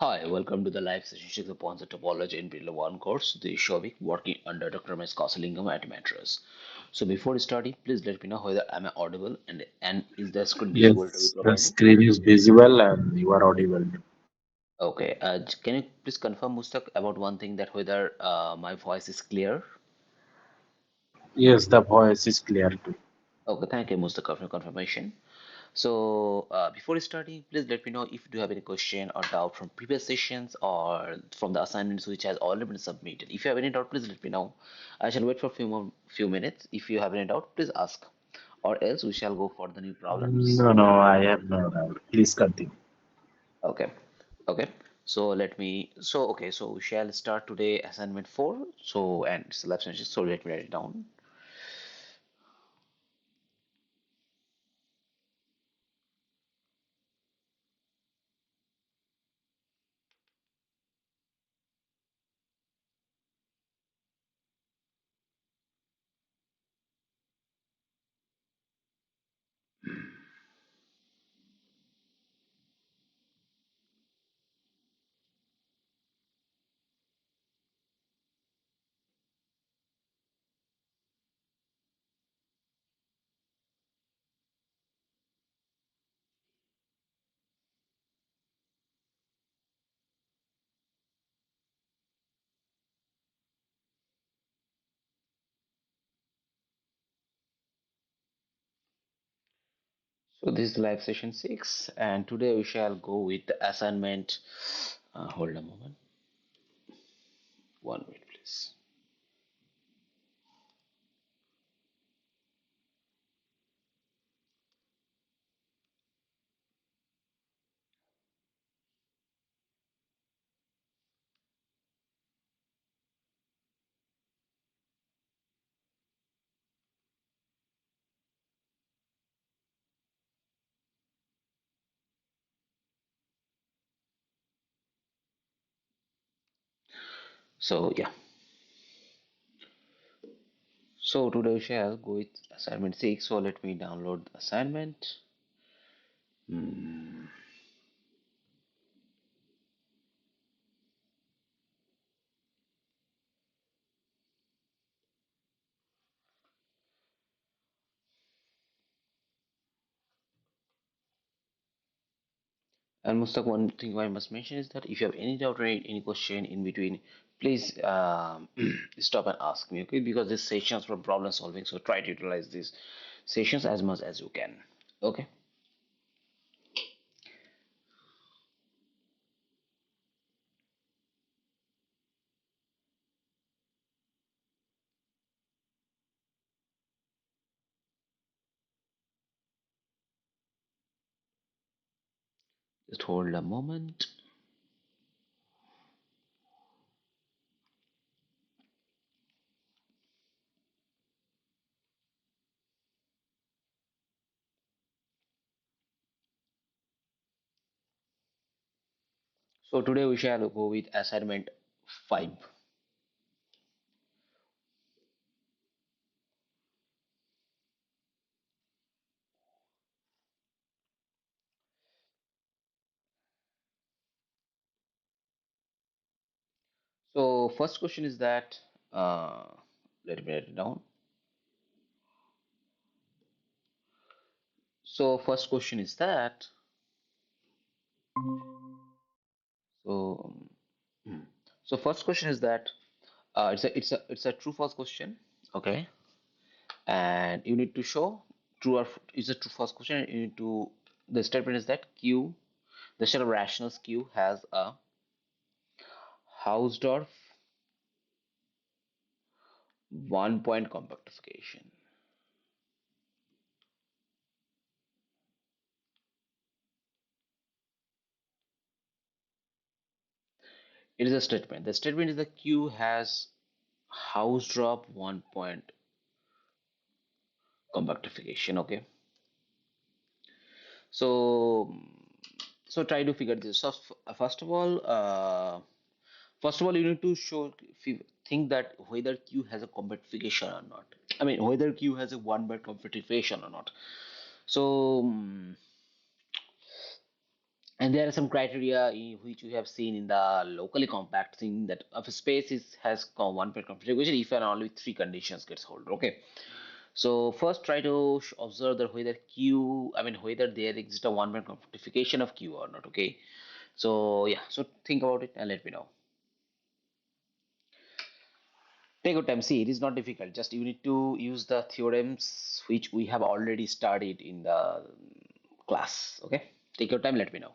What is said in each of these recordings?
Hi, welcome to the live session 6 upon the topology in Build 1 course. This is Shovik working under Dr. Ramesh Kasalingam at Mattress. So before starting, please let me know whether am I audible and is the screen visible to be Yes, the provided? screen is visible and you are audible. Okay, can you please confirm Mustaq about one thing that whether my voice is clear? Yes, the voice is clear too. Okay, thank you Mustaq for your confirmation. So before starting, please let me know if you do have any question or doubt from previous sessions or from the assignments which has already been submitted. If you have any doubt, please let me know. I shall wait for few minutes. If you have any doubt, please ask, or else we shall go for the new problems. No, no, I have no doubt. Please continue. Okay, okay. So let me. So okay. So we shall start today assignment 4. So and it's lab session. So let me write it down. So this is live session 6, and today we shall go with the assignment. Hold a moment. One minute, please. So yeah, so today we shall go with assignment 6. So let me download the assignment. Hmm. And Mustaq, one thing I must mention is that if you have any doubt or any question in between, please stop and ask me, okay? Because this sessions for problem solving, so try to utilize these sessions as much as you can, okay? Just hold a moment. So today we shall go with assignment 5. So first question is that, uh, let me write it down. So first question is that, so hmm. So first question is that it's a true false question, okay? And you need to show true or is a true false question. And you need to the statement is that Q, the set of rationals Q has a Hausdorff 1 point compactification. It is a statement. The statement is that Q has Hausdorff 1 point compactification. Okay, so try to figure this. So first of all, you need to think that whether Q has a compactification or not. I mean, whether Q has a 1 by compactification or not. So And there are some criteria which we have seen in the locally compact thing that if a space has one point configuration if and only three conditions gets hold. Okay. So first try to observe that whether Q, I mean whether there exists a one point quantification of Q or not. Okay. So yeah, so think about it and let me know. Take your time. See, it is not difficult. Just you need to use the theorems which we have already studied in the class. Okay. Take your time. Let me know.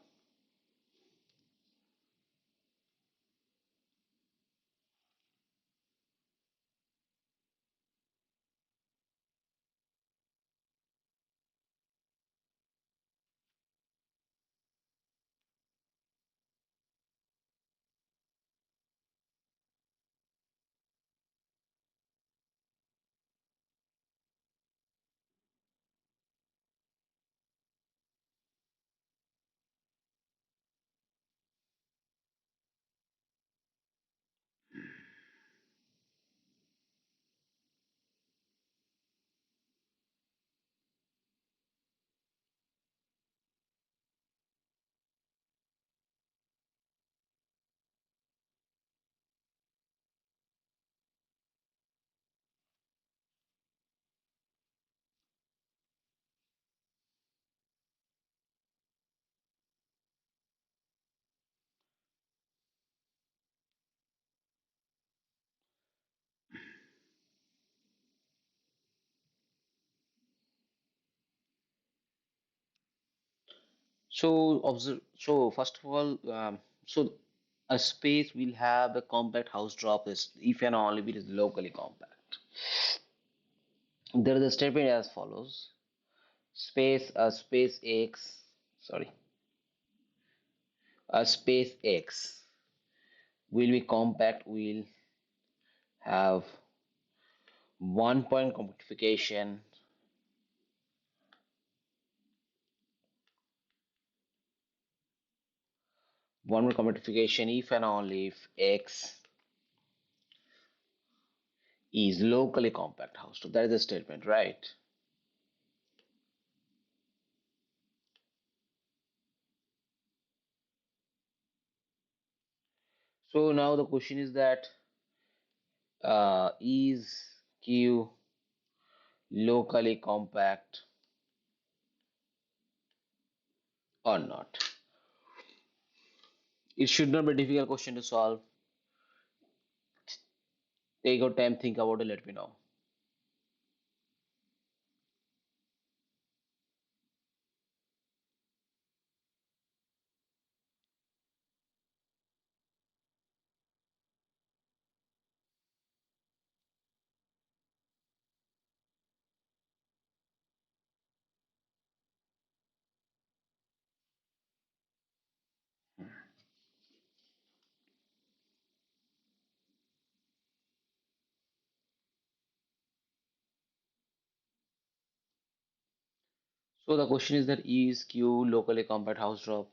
So observe. So first of all, so a space will have a compact house drop is if and only if it is locally compact. There is a statement as follows: space X, sorry, a space X will be compact. Will have one point compactification, one more compactification if and only if X is locally compact house. So that is the statement, right? So now the question is that is Q locally compact or not? It should not be a difficult question to solve. Take your time, think about it, let me know. So the question is that is Q locally compact house drop?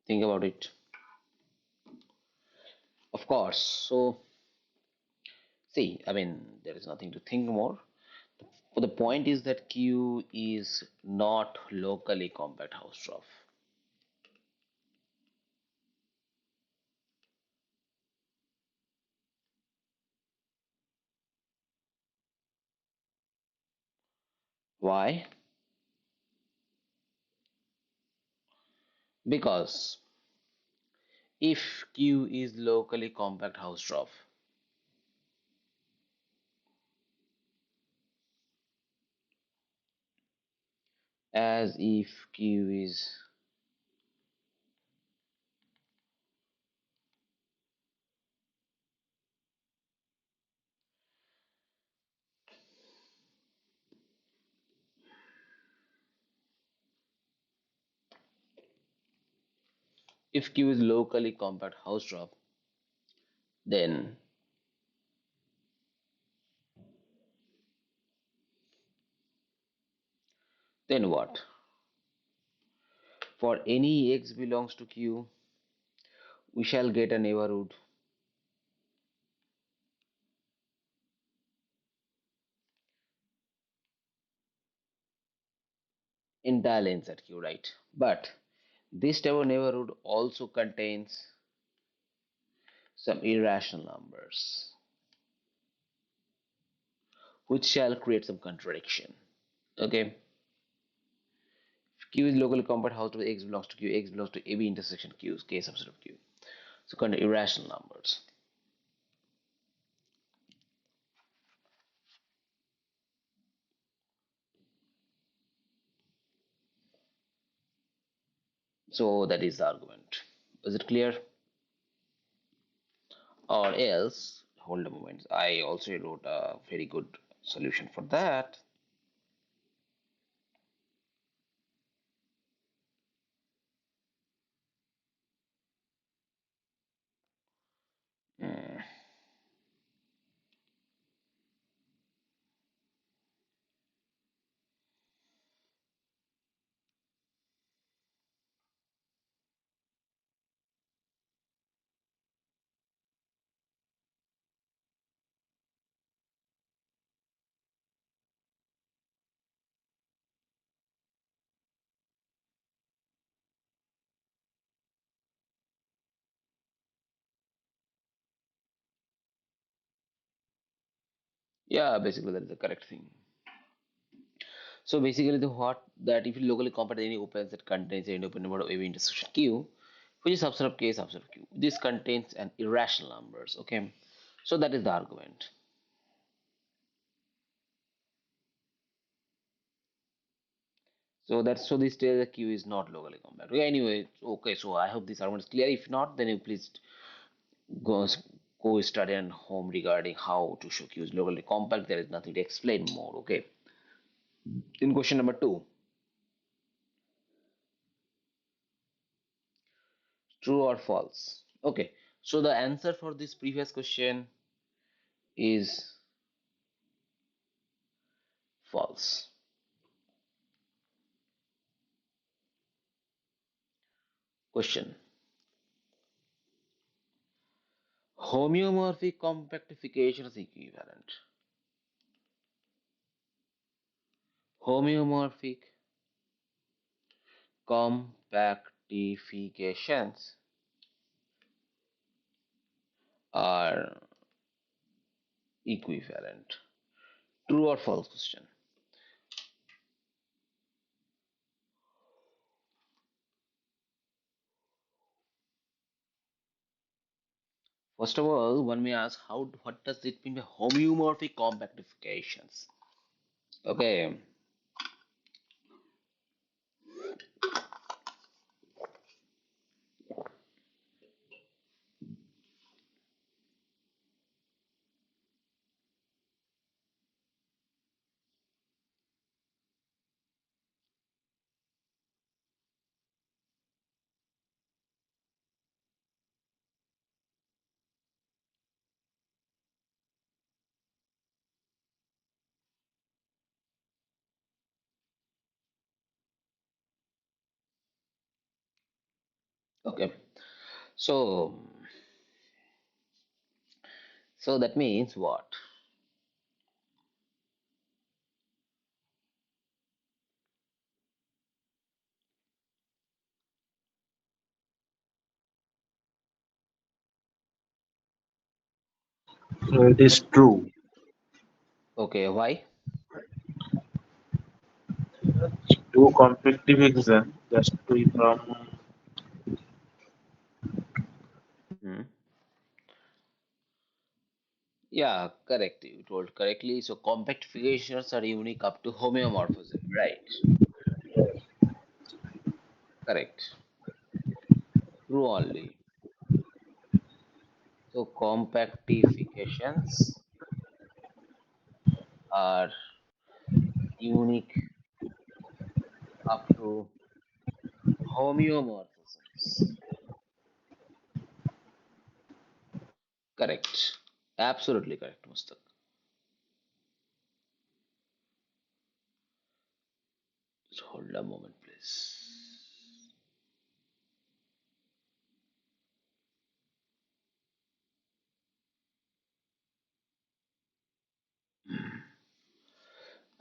Think about it. Of course. So see, I mean, there is nothing to think more. But the point is that Q is not locally compact house drop. Why? Because if Q is locally compact house drop, as if Q is if Q is locally compact house drop, then what? For any x belongs to Q, we shall get a neighborhood entire lane set Q, right? But this type of neighborhood also contains some irrational numbers, which shall create some contradiction. Okay, if Q is locally compact, how to X belongs to Q, X belongs to AB intersection Q, K subset of Q. So kind of irrational numbers. So that is the argument. Is it clear? Or else, hold a moment. I also wrote a very good solution for that. Hmm. Yeah, basically that is the correct thing. So basically, the what that if you locally compare any opens that contains an independent mode of AB intersection Q, which is subset of K subset of Q. This contains an irrational numbers. Okay, so that is the argument. So this tells that Q is not locally compact. Okay, anyway, okay. So I hope this argument is clear. If not, then you please go go study at home regarding how to show Q is locally compact. There is nothing to explain more. Okay. In question number two, true or false? Okay. So the answer for this previous question is false. Question. Homeomorphic compactification is equivalent. Homeomorphic compactifications are equivalent. True or false question? First of all, one may ask what does it mean by homeomorphic compactifications? Okay, okay. So that means what? It is true. Okay, why? Two competitive exam just to from Hmm. Yeah, correct. You told correctly. So compactifications are unique up to homeomorphism, right? Correct. True only. So compactifications are unique up to homeomorphisms. Correct. Absolutely correct, Mustaq. So hold a moment, please.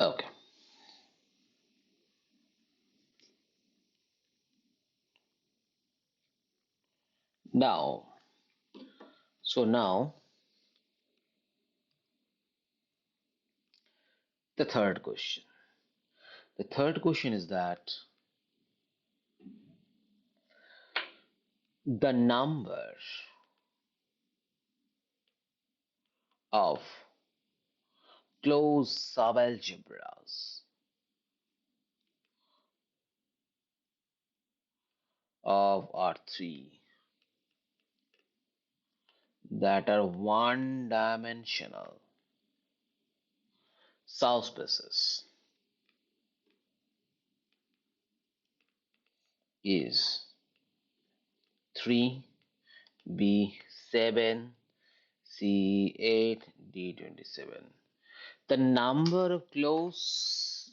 Okay. Now, now the third question. The third question is that the number of closed subalgebras of R3 that are one dimensional subspaces is 3, B7, C8, D27. The number of closed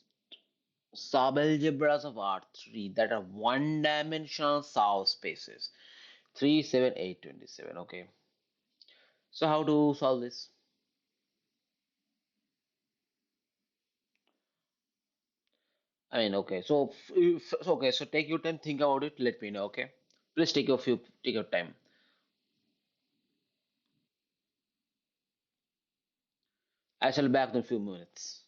subalgebras of R3 that are one dimensional subspaces 3, 7, 8, 27. Okay. So how to solve this? I mean, okay. So, okay. So take your time, think about it. Let me know. Okay. Please take your time. I shall be back in a few minutes.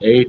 8.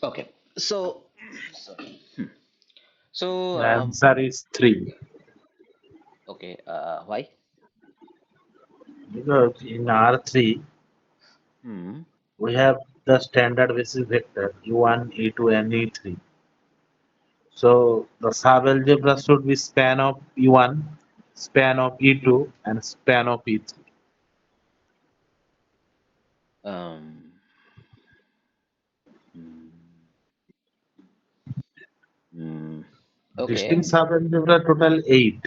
Okay. So, sorry. So, The answer is 3. okay. Why? Because in R3 Hmm. we have the standard basis vector E1, E2, and E3. So the subalgebra should be span of E1, span of E2, and span of E3. Um. Hmm. Hmm. Okay. Distinct subalgebra total 8,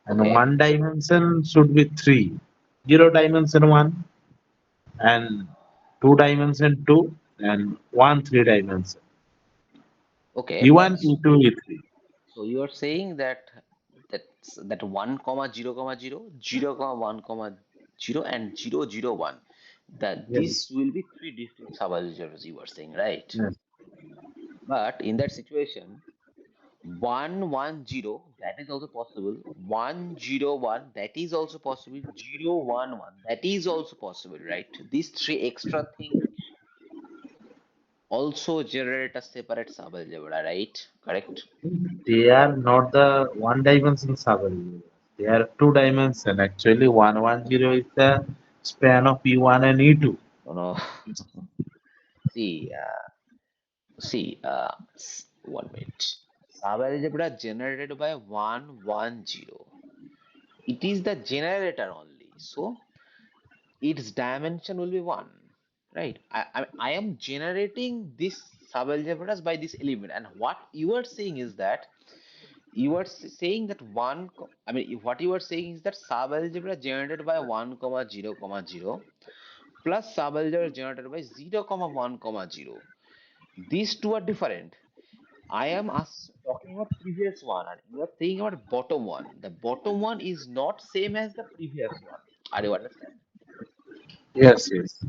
and Okay. one dimension should be 3. Zero dimension 1, and two dimension 2, and one three dimension. Okay. E1, E2, E3. So you are saying that that 1, 0, 0, 0, 1, 0, and 0, 0, 1, that Yes. this will be three distinct subalgebras you are saying, right? Yes. But in that situation, 1, 1, 0 that is also possible. 1, 0, 1 that is also possible. 0, 1, 1 that is also possible, right? These three extra things also generate a separate subalgebra, right? Correct? They are not the one dimension subalgebra. They are two dimension. Actually, 110 is the span of E1 and E2. No, no. See, one minute. Subalgebra generated by 1, 1, 0. It is the generator only. So its dimension will be 1. Right? I am generating this subalgebras by this element. And what you are saying is that you are saying that what you are saying is that subalgebra generated by 1, 0, 0 plus subalgebra generated by 0, 1, 0. These two are different. I am talking about previous one, and you are saying about bottom one. The bottom one is not same as the previous one. Are you understand? Yes, yes.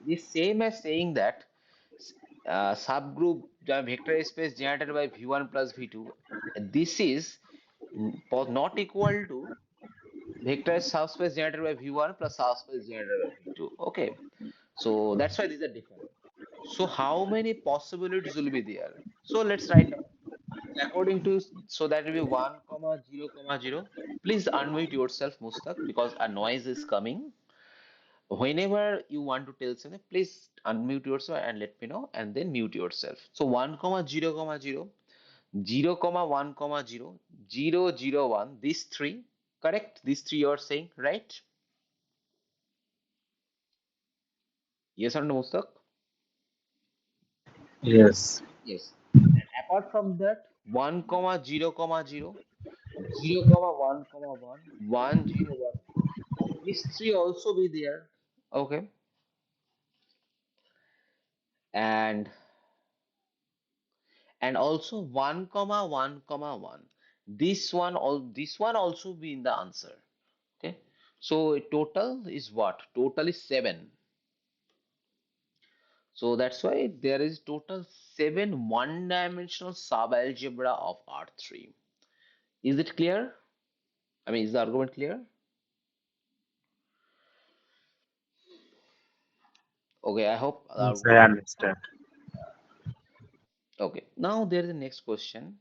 It is same as saying that subgroup the vector space generated by v1 plus v2. This is not equal to vector subspace generated by v1 plus subspace generated by v2. Okay, so that's why these are different. So how many possibilities will be there? So let's write down. According to, so that will be 1, 0, 0. Please unmute yourself, Mustaq, because a noise is coming. Whenever you want to tell something, please unmute yourself and let me know, and then mute yourself. So 1, 0, 0, 0, 0, 0, 1, these three, correct? These three you are saying, right? Yes or no, Mustaq? Yes. Yes. And apart from that, 1, 0, 0, 0, 1, 1, 1, 0, 1. These three also be there. Okay. And also 1, 1, 1. This one also be in the answer. Okay. So total is what? Total is 7. So that's why there is total 7 one-dimensional subalgebra of R3. Is it clear? I mean, is the argument clear? Okay, I hope the Yes, I argument. understand. Okay, now there is the next question.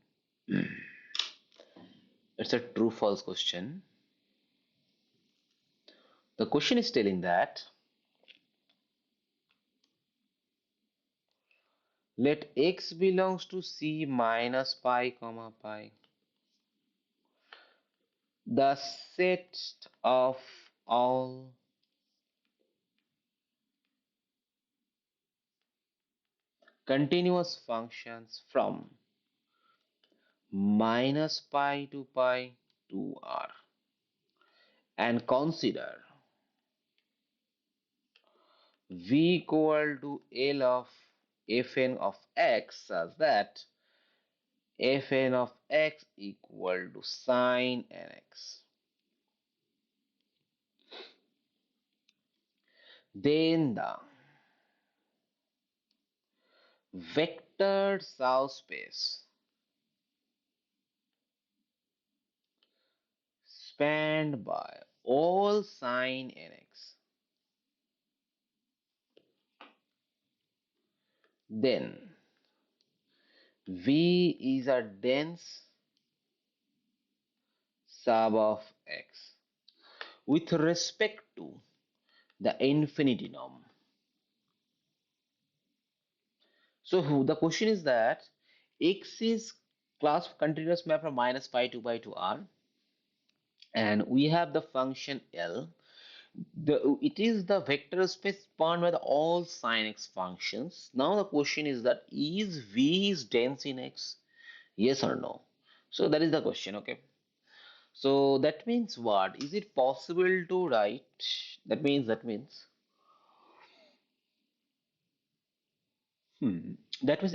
It's a true false question. The question is telling that let x belongs to C minus pi comma pi. The set of all continuous functions from minus pi to R, and consider v equal to L of fn of x such that fn of x equal to sine nx. Then the vector subspace spanned by all sine nx, then V is a dense sub of X. with respect to the infinity norm. So the question is that X is class continuous map from minus pi to pi to R, and we have the function L. It is the vector space spanned by all sin x functions. Now the question is that is V is dense in X? Yes or no? So that is the question. Okay. So that means what? Is it possible to write? That means. That means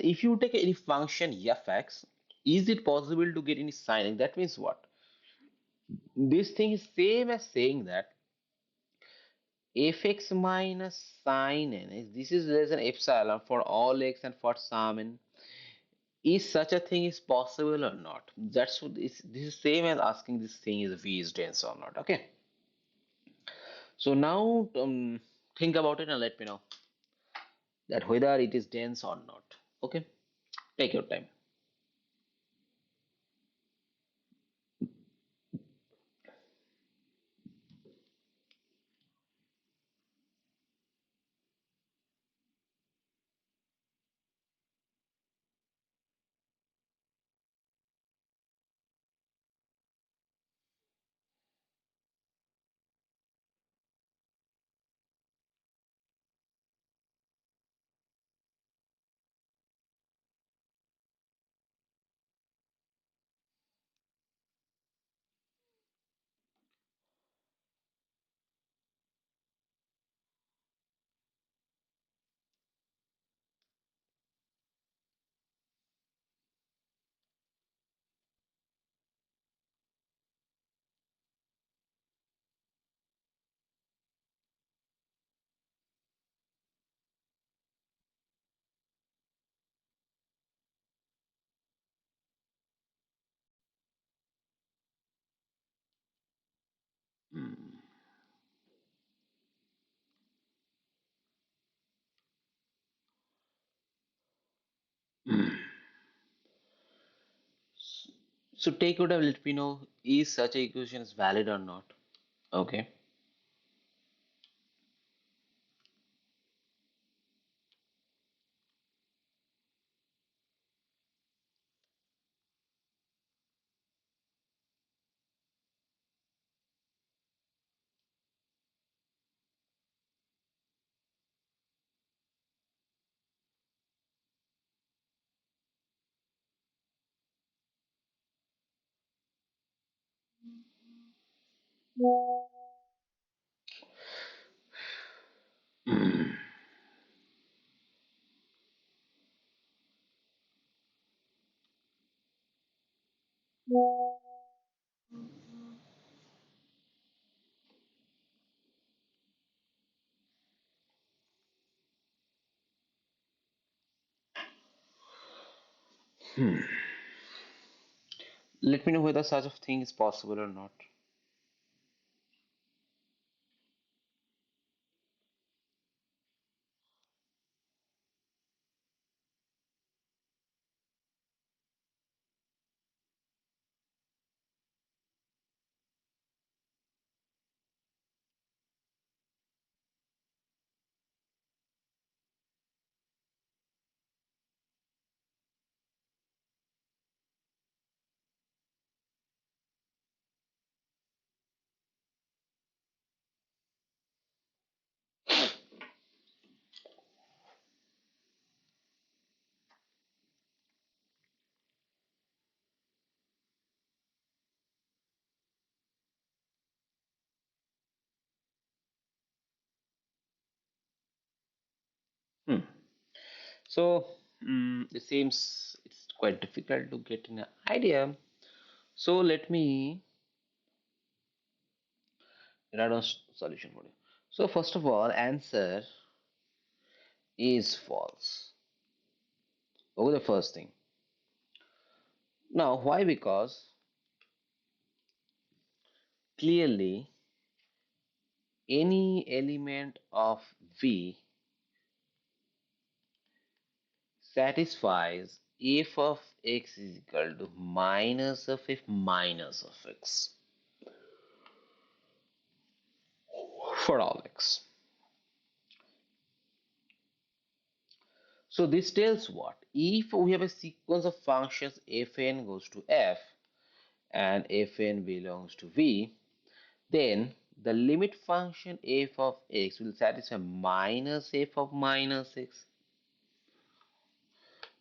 if you take any function fx, is it possible to get any sin x? That means what? This thing is same as saying that fx minus sin n, this is less than epsilon for all x and for some n. Is such a thing is possible or not? That's what this is same as asking this thing is v is dense or not. Okay. So now think about it and let me know that whether it is dense or not. Okay. Take your time. Hmm. So take your time, let me know is such a equation is valid or not. Okay. Hmm. Let me know whether such a thing is possible or not. Hmm. So it seems it's quite difficult to get an idea. So let me write down solution for you. So first of all, answer is false. Okay, the first thing. Now, why? Because clearly any element of V satisfies f of x is equal to minus of f minus of x. for all x. So this tells what? If we have a sequence of functions fn goes to f and fn belongs to v, then the limit function f of x will satisfy minus f of minus x.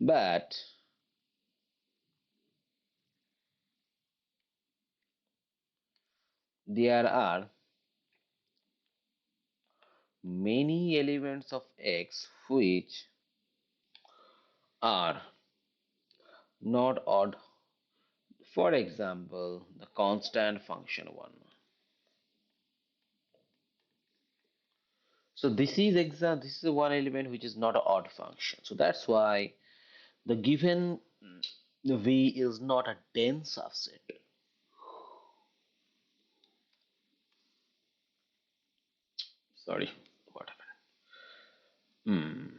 But there are many elements of x which are not odd. For example, the constant function 1. So this is one element which is not an odd function. So that's why the given V is not a dense subset. Sorry, what happened? Hmm.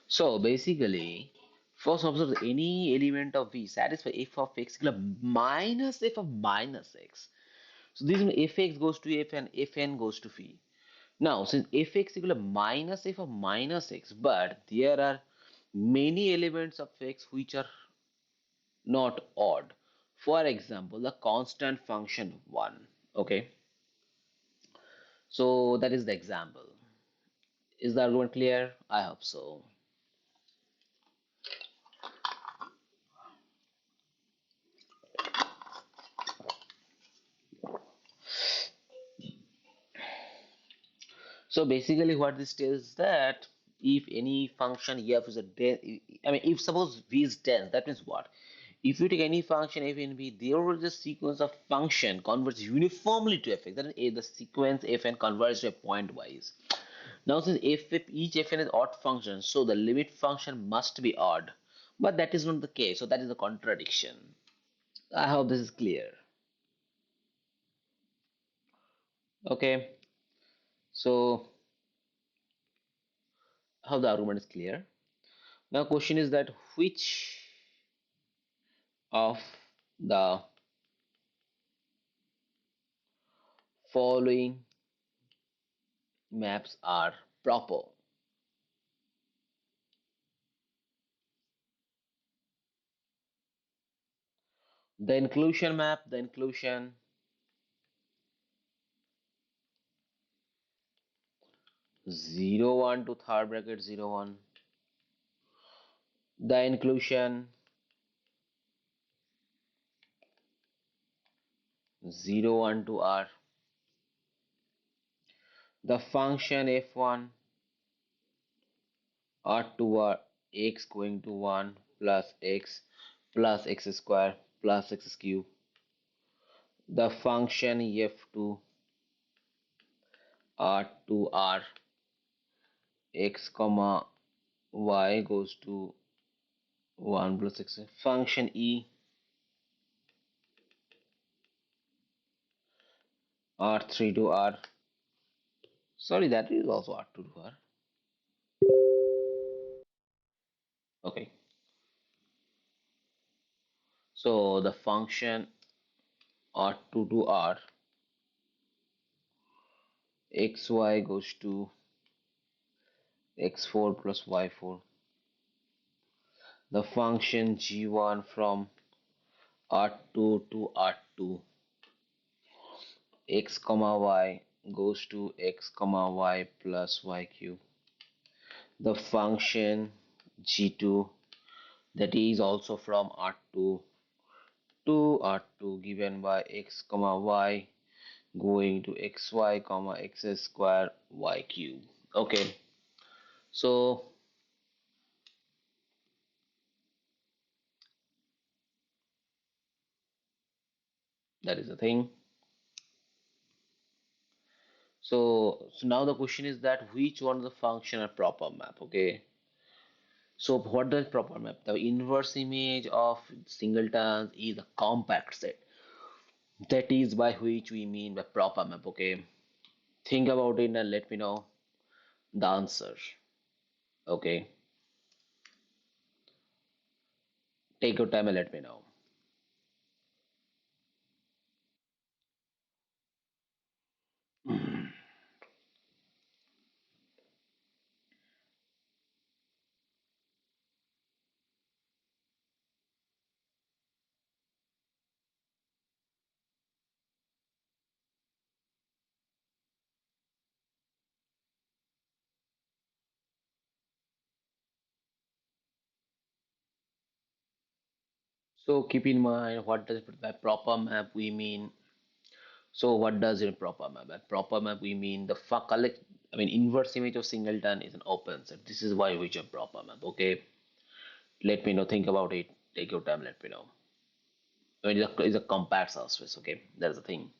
So basically, first observe any element of V satisfy f of x equal minus f of minus x. So this means fx goes to f and fn goes to v. Now, since fx equal to minus f of minus x, but there are many elements of x which are not odd. For example, the constant function 1. Okay, so that is the example. Is the argument clear? I hope so. So basically, what this tells is that if any function f is a dense, I mean, if suppose v is dense, that means what? If you take any function f and v, there will be a sequence of function converges uniformly to fx. That is, the sequence fn converges to a point wise. Now, since if each fn is odd function, so the limit function must be odd. But that is not the case, so that is a contradiction. I hope this is clear. Okay, so how the argument is clear. Now, question is that which of the following maps are proper? The inclusion map, the inclusion 0 1 to third bracket 0 1, the inclusion 0 1 to r, the function f1 r2 r x going to 1 plus x square plus x cube, the function f2 r2 r x comma y goes to 1 plus x, function e r3 to r, sorry, that is also r2 to r. Okay, so the function r2 to r xy goes to x4 plus y4, the function g1 from r2 to r2 x comma y goes to x comma y plus y cube, the function g2 that is also from r2 to r2 given by x comma y going to xy comma x square y cube. Okay, so that is the thing. So now the question is that which one of the function are proper map? Okay, so what does proper map? The inverse image of singletons is a compact set. That is by which we mean by proper map. Okay, think about it and let me know the answer. Okay, take your time and let me know. So keep in mind what does by proper map we mean. So what does a proper map? By proper map we mean the collect. I mean inverse image of singleton is an open set. This is why we choose proper map. Okay, let me know. Think about it. Take your time. Let me know. I mean, it's a compact subspace. Okay, that's the thing.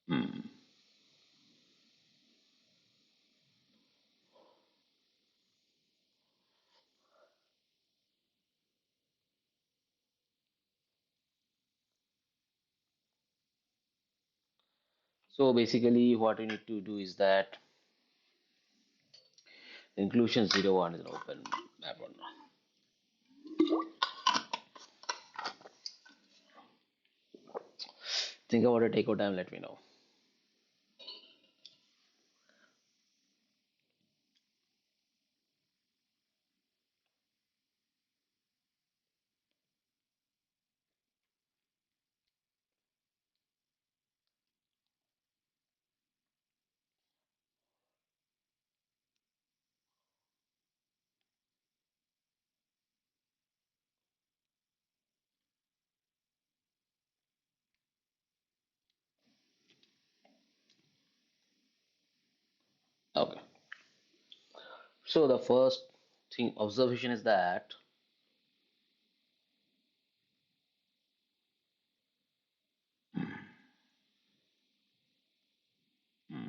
Hmm. So basically, what we need to do is that inclusion 01 is an open map or not. Think about it. Take your time. Let me know. Okay. So the first thing observation is that hmm,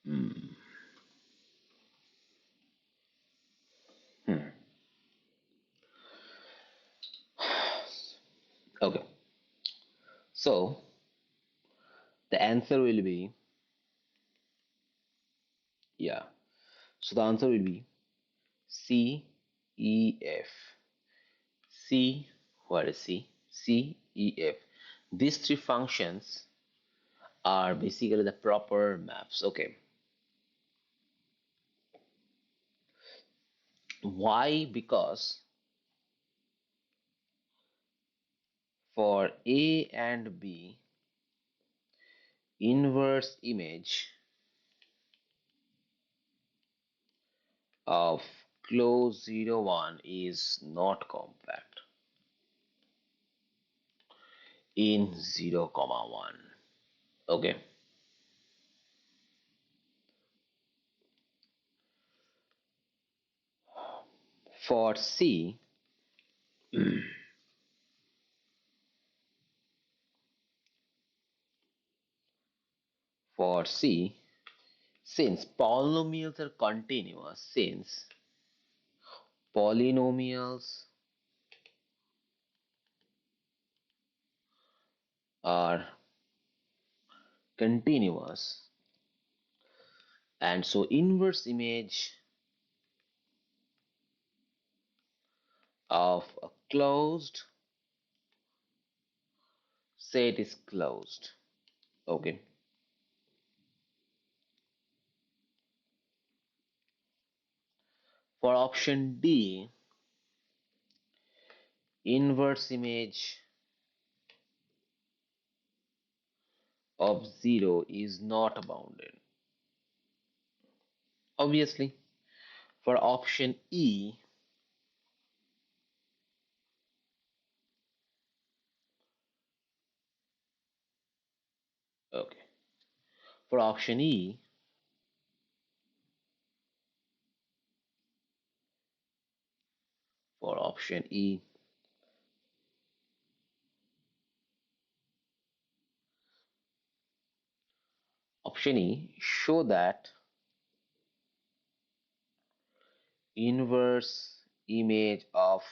hmm. Okay. So the answer will be yeah. So the answer will be C, E, F. C, what is C? C, E, F. These three functions are basically the proper maps. Okay. Why? Because for A and B, inverse image of close 0, 1 is not compact in 0, comma 1. Okay. For C, for C, since polynomials are continuous, since polynomials are continuous, and so inverse image of a closed set is closed. Okay. For option D, inverse image of 0 is not bounded. Obviously, for option E, Okay. For option E, for option E, option E, show that inverse image of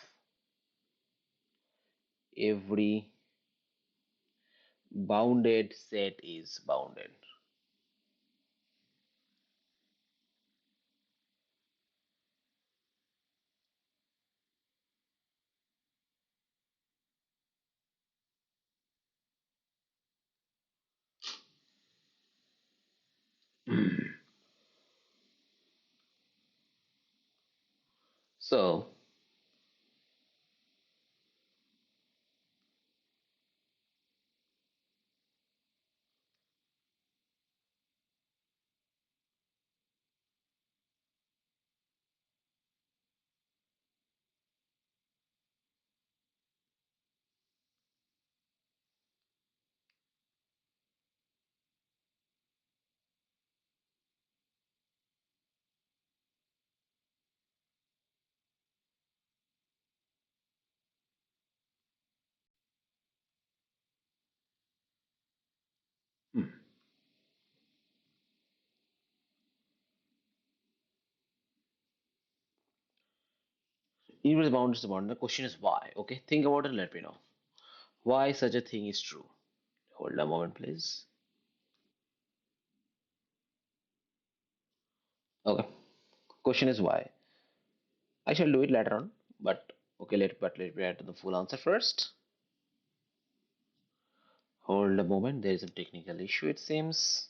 every bounded set is bounded. So, hmm, inverse bounded is bounded. The question is why. Okay, think about it and let me know why such a thing is true. Hold a moment, please. Okay, question is why. I shall do it later on, but okay, let me add to the full answer first. Hold a moment, there is a technical issue, it seems.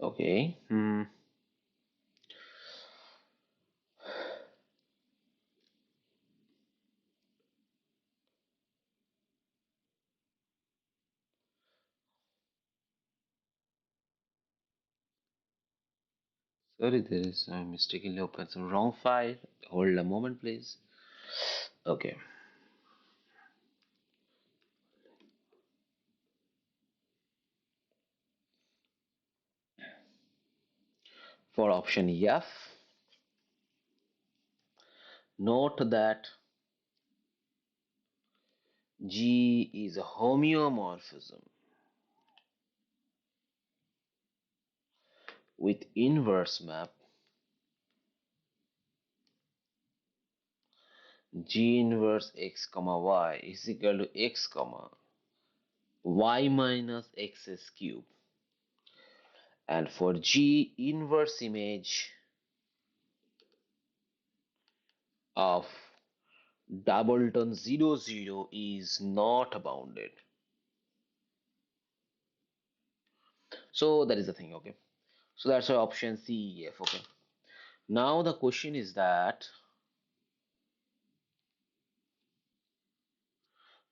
Okay. Sorry, there is I mistakenly opened some wrong file. Hold a moment, please. Okay. For option F, note that G is a homeomorphism with inverse map. G inverse x comma y is equal to x comma y minus x's cube. And for G inverse image of Doubleton 00 is not bounded. So that is the thing, okay. So that's our option C, F, okay. Now the question is that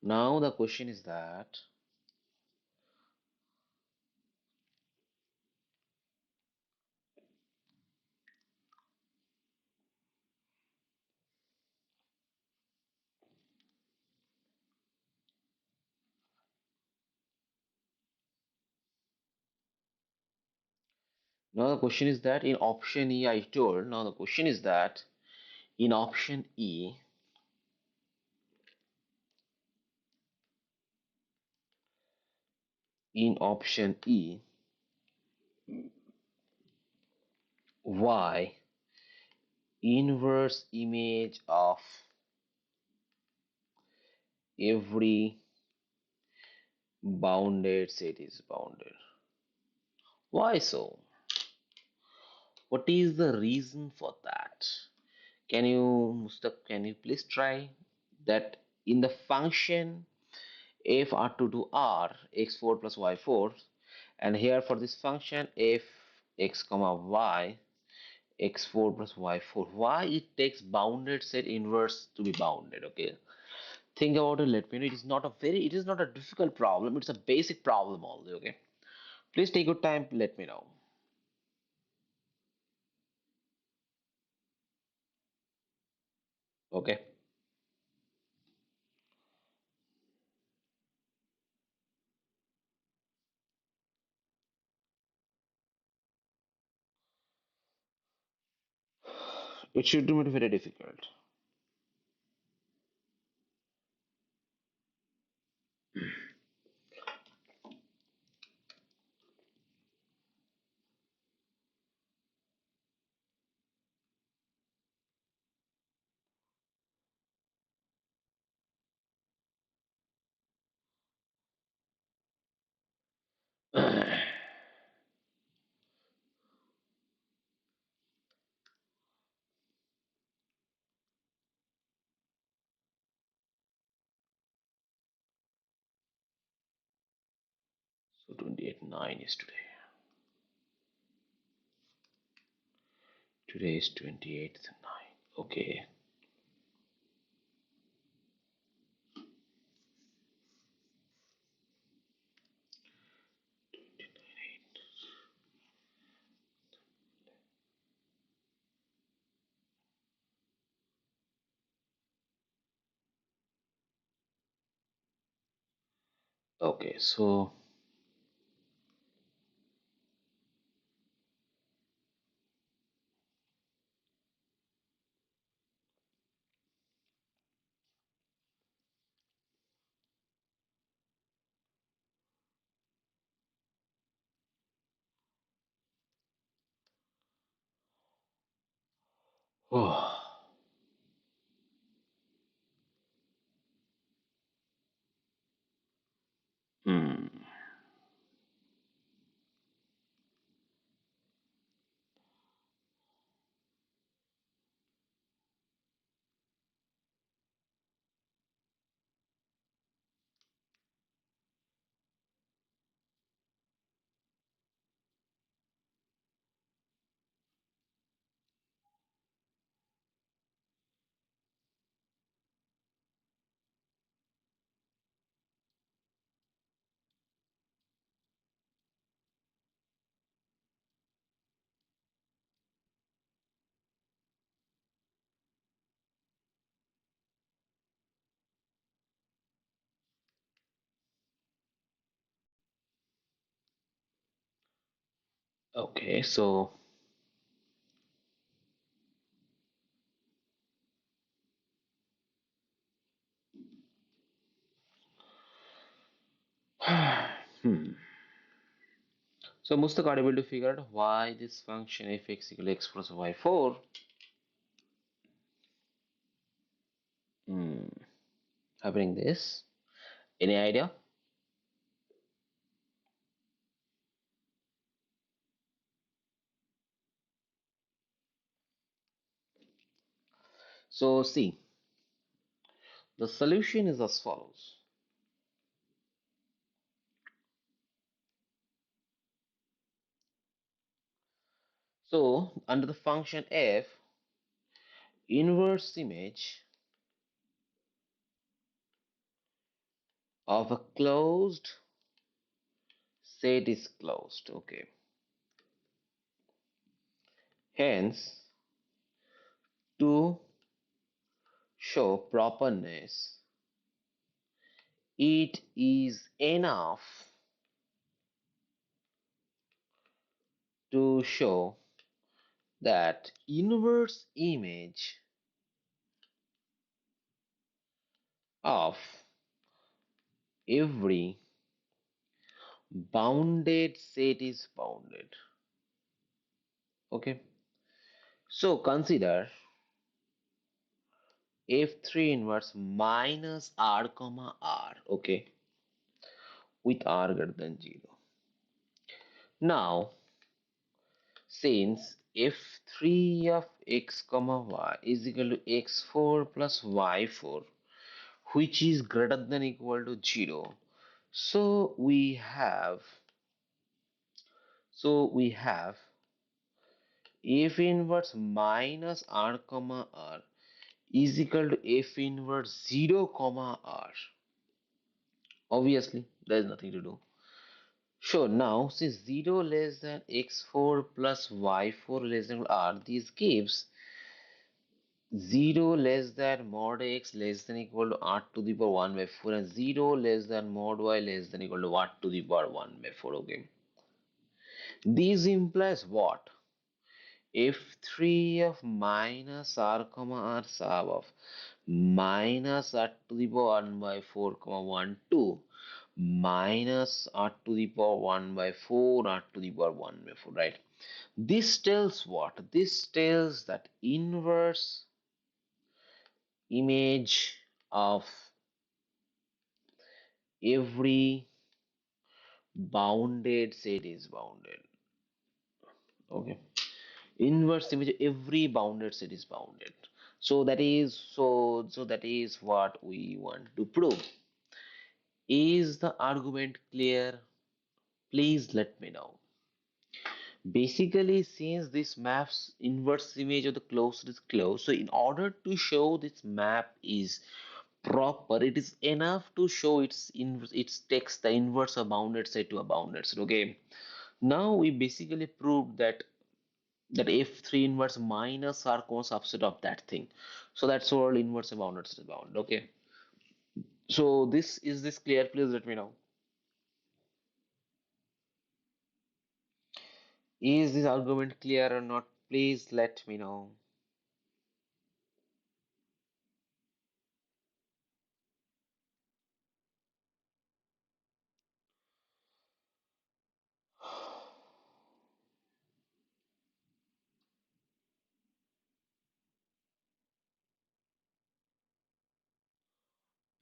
now the question is that now the question is that in option E I told now the question is that in option E in option E Y inverse image of every bounded set is bounded. Why so? What is the reason for that? Can you, Mustaq, can you please try that in the function f r2 to r x4 plus y4, and here for this function f x comma y x4 plus y4. Why it takes bounded set inverse to be bounded? Okay, think about it. Let me know. It is not a difficult problem. It's a basic problem only. Okay, please take your time. Let me know. Okay, it should not be very difficult. So 28/9 is today. Today is 28th 9. Okay. Okay, so oh, hmm. Okay, so hmm. So Mustaq are able to figure out why this function f(x) equal x plus y4. Hmm. Happening this. Any idea? So see, the solution is as follows. So under the function f, inverse image of a closed set is closed. Okay. Hence, to show properness, it is enough to show that inverse image of every bounded set is bounded. Okay, so consider f3 inverse minus r comma r. Okay, with r greater than 0. Now since f3 of x comma y is equal to x4 plus y4, which is greater than equal to 0, so we have F inverse minus r comma r is equal to F inverse 0 comma r. Obviously, there is nothing to do. Sure, now since 0 less than x4 plus y4 less than r, this gives 0 less than mod x less than equal to r to the power 1 by 4 and 0 less than mod y less than equal to r to the power 1 by 4. Okay. This implies what? F3 of minus r comma r sub of minus r to the power 1 by 4 comma 1 2 minus r to the power 1 by 4 r to the power 1 by 4, right? This tells what? This tells that inverse image of every bounded set is bounded. Okay. Inverse image of every bounded set is bounded. So that is what we want to prove. Is the argument clear? Please let me know. Basically, since this map's inverse image of the closed is closed, so in order to show this map is proper, it is enough to show its text the inverse of bounded set to a bounded set. Okay. Now we basically proved that F3 inverse minus R cos subset of that thing. So that's all inverse of bounded set bound. Okay. So this clear? Please let me know. Is this argument clear or not? Please let me know.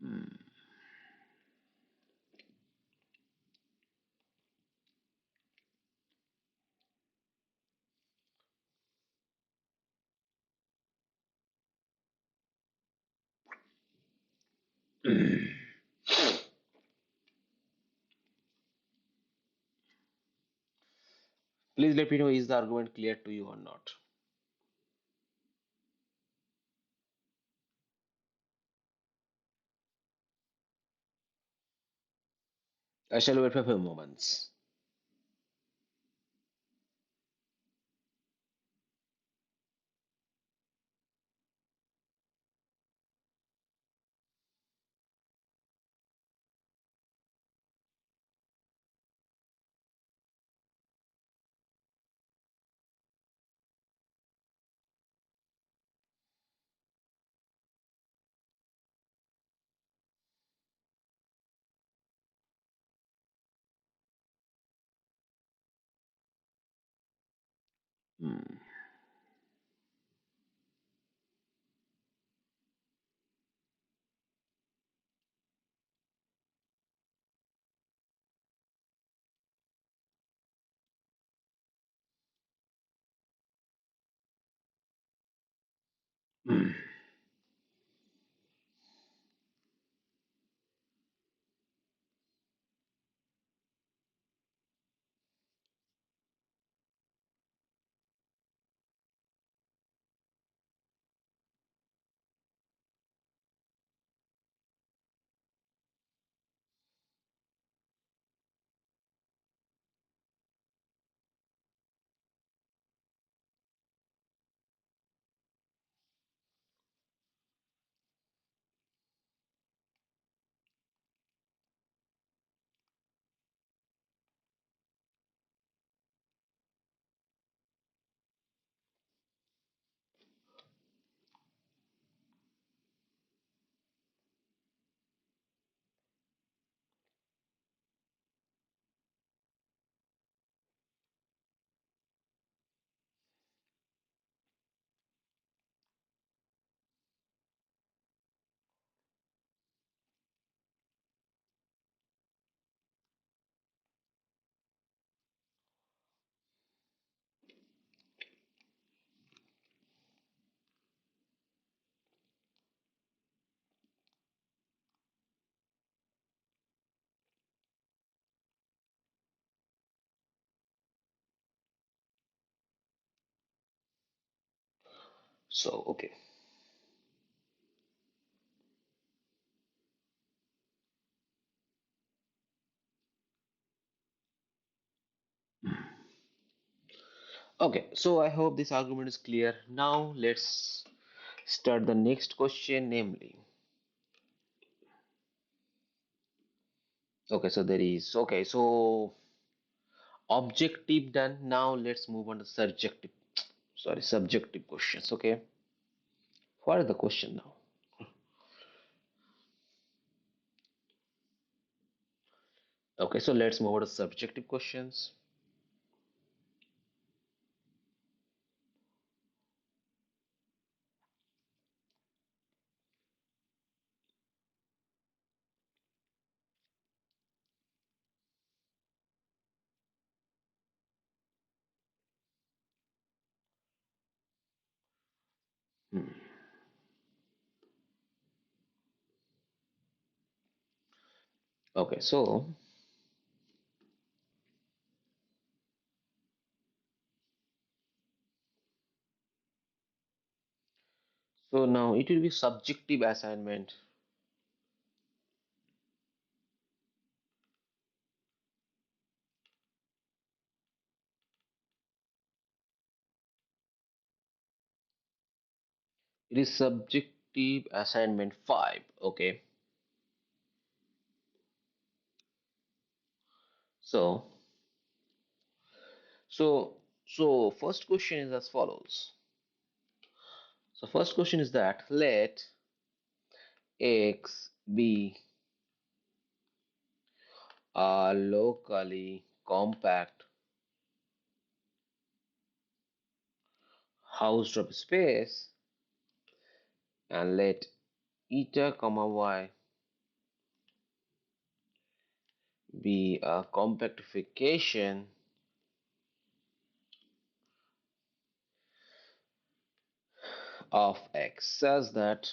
Hmm. Please let me know, is the argument clear to you or not? I shall wait for a few moments. Hmm. Hmm. So, okay. Okay, so I hope this argument is clear. Now let's start the next question, namely. Okay, so there is, okay, so objective done. Now let's move on to subjective, sorry, subjective questions. Okay, what is the question now? Okay, so let's move on to subjective questions. Hmm. Okay, so now it will be subjective assignment. It is subjective assignment 5. Okay, so so so first question is as follows. So first question is that let X be a locally compact Hausdorff space and let eta comma y be a compactification of X such that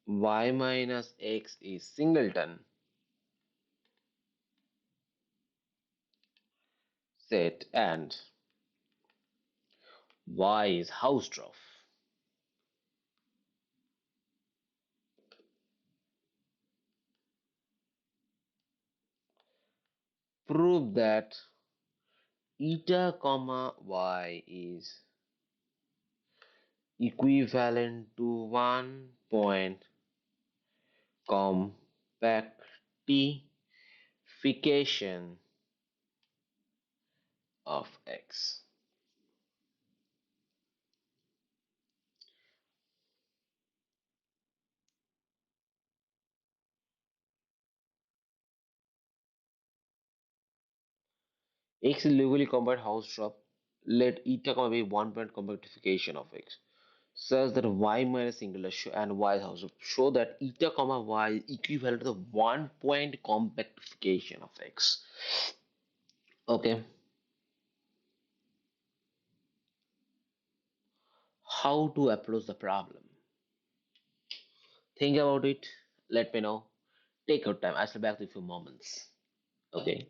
y minus X is singleton set and y is Hausdorff. Prove that eta comma y is equivalent to one point compactification of X. X is locally compact Hausdorff. Let eta comma be one point compactification of X such that y minus singular and y is Hausdorff. Show that eta comma y is equivalent to the one point compactification of X. Okay, how to approach the problem? Think about it. Let me know. Take your time. I'll be back in a few moments. Okay.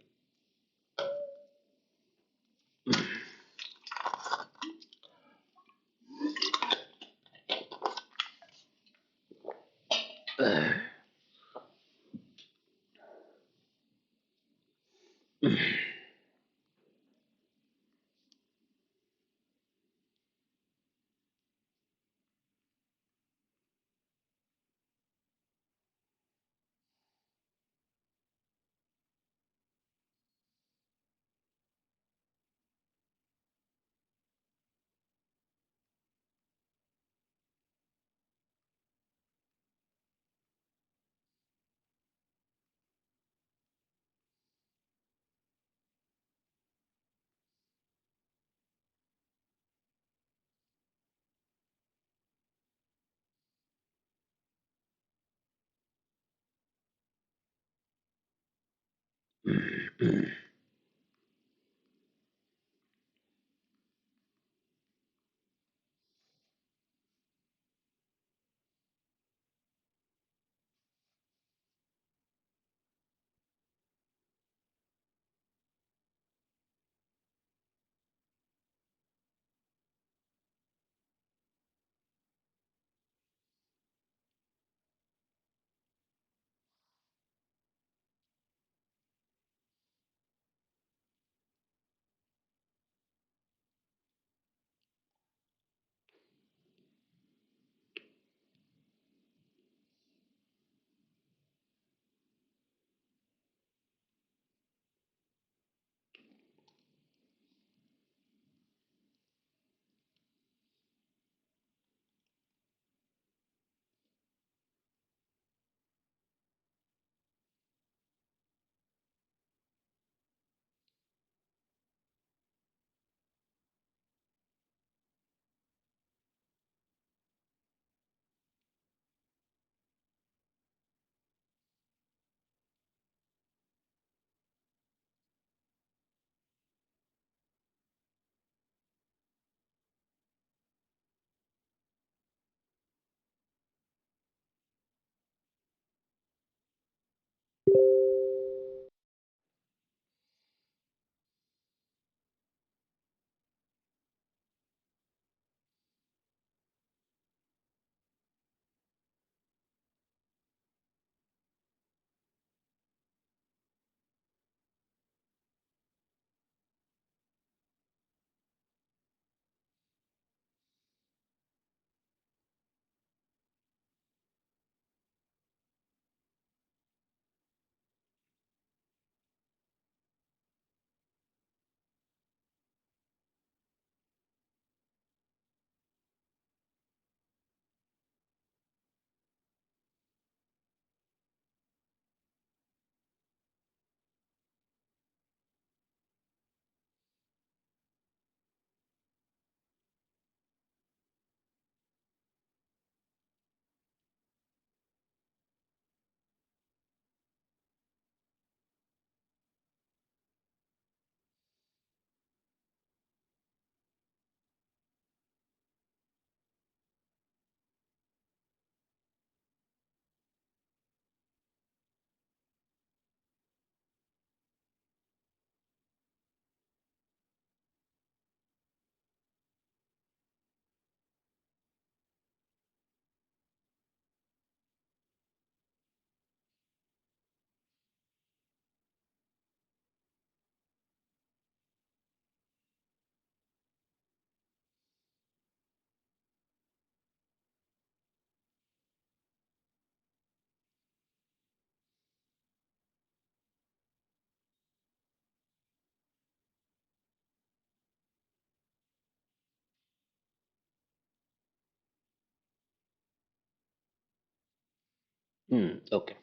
Okay.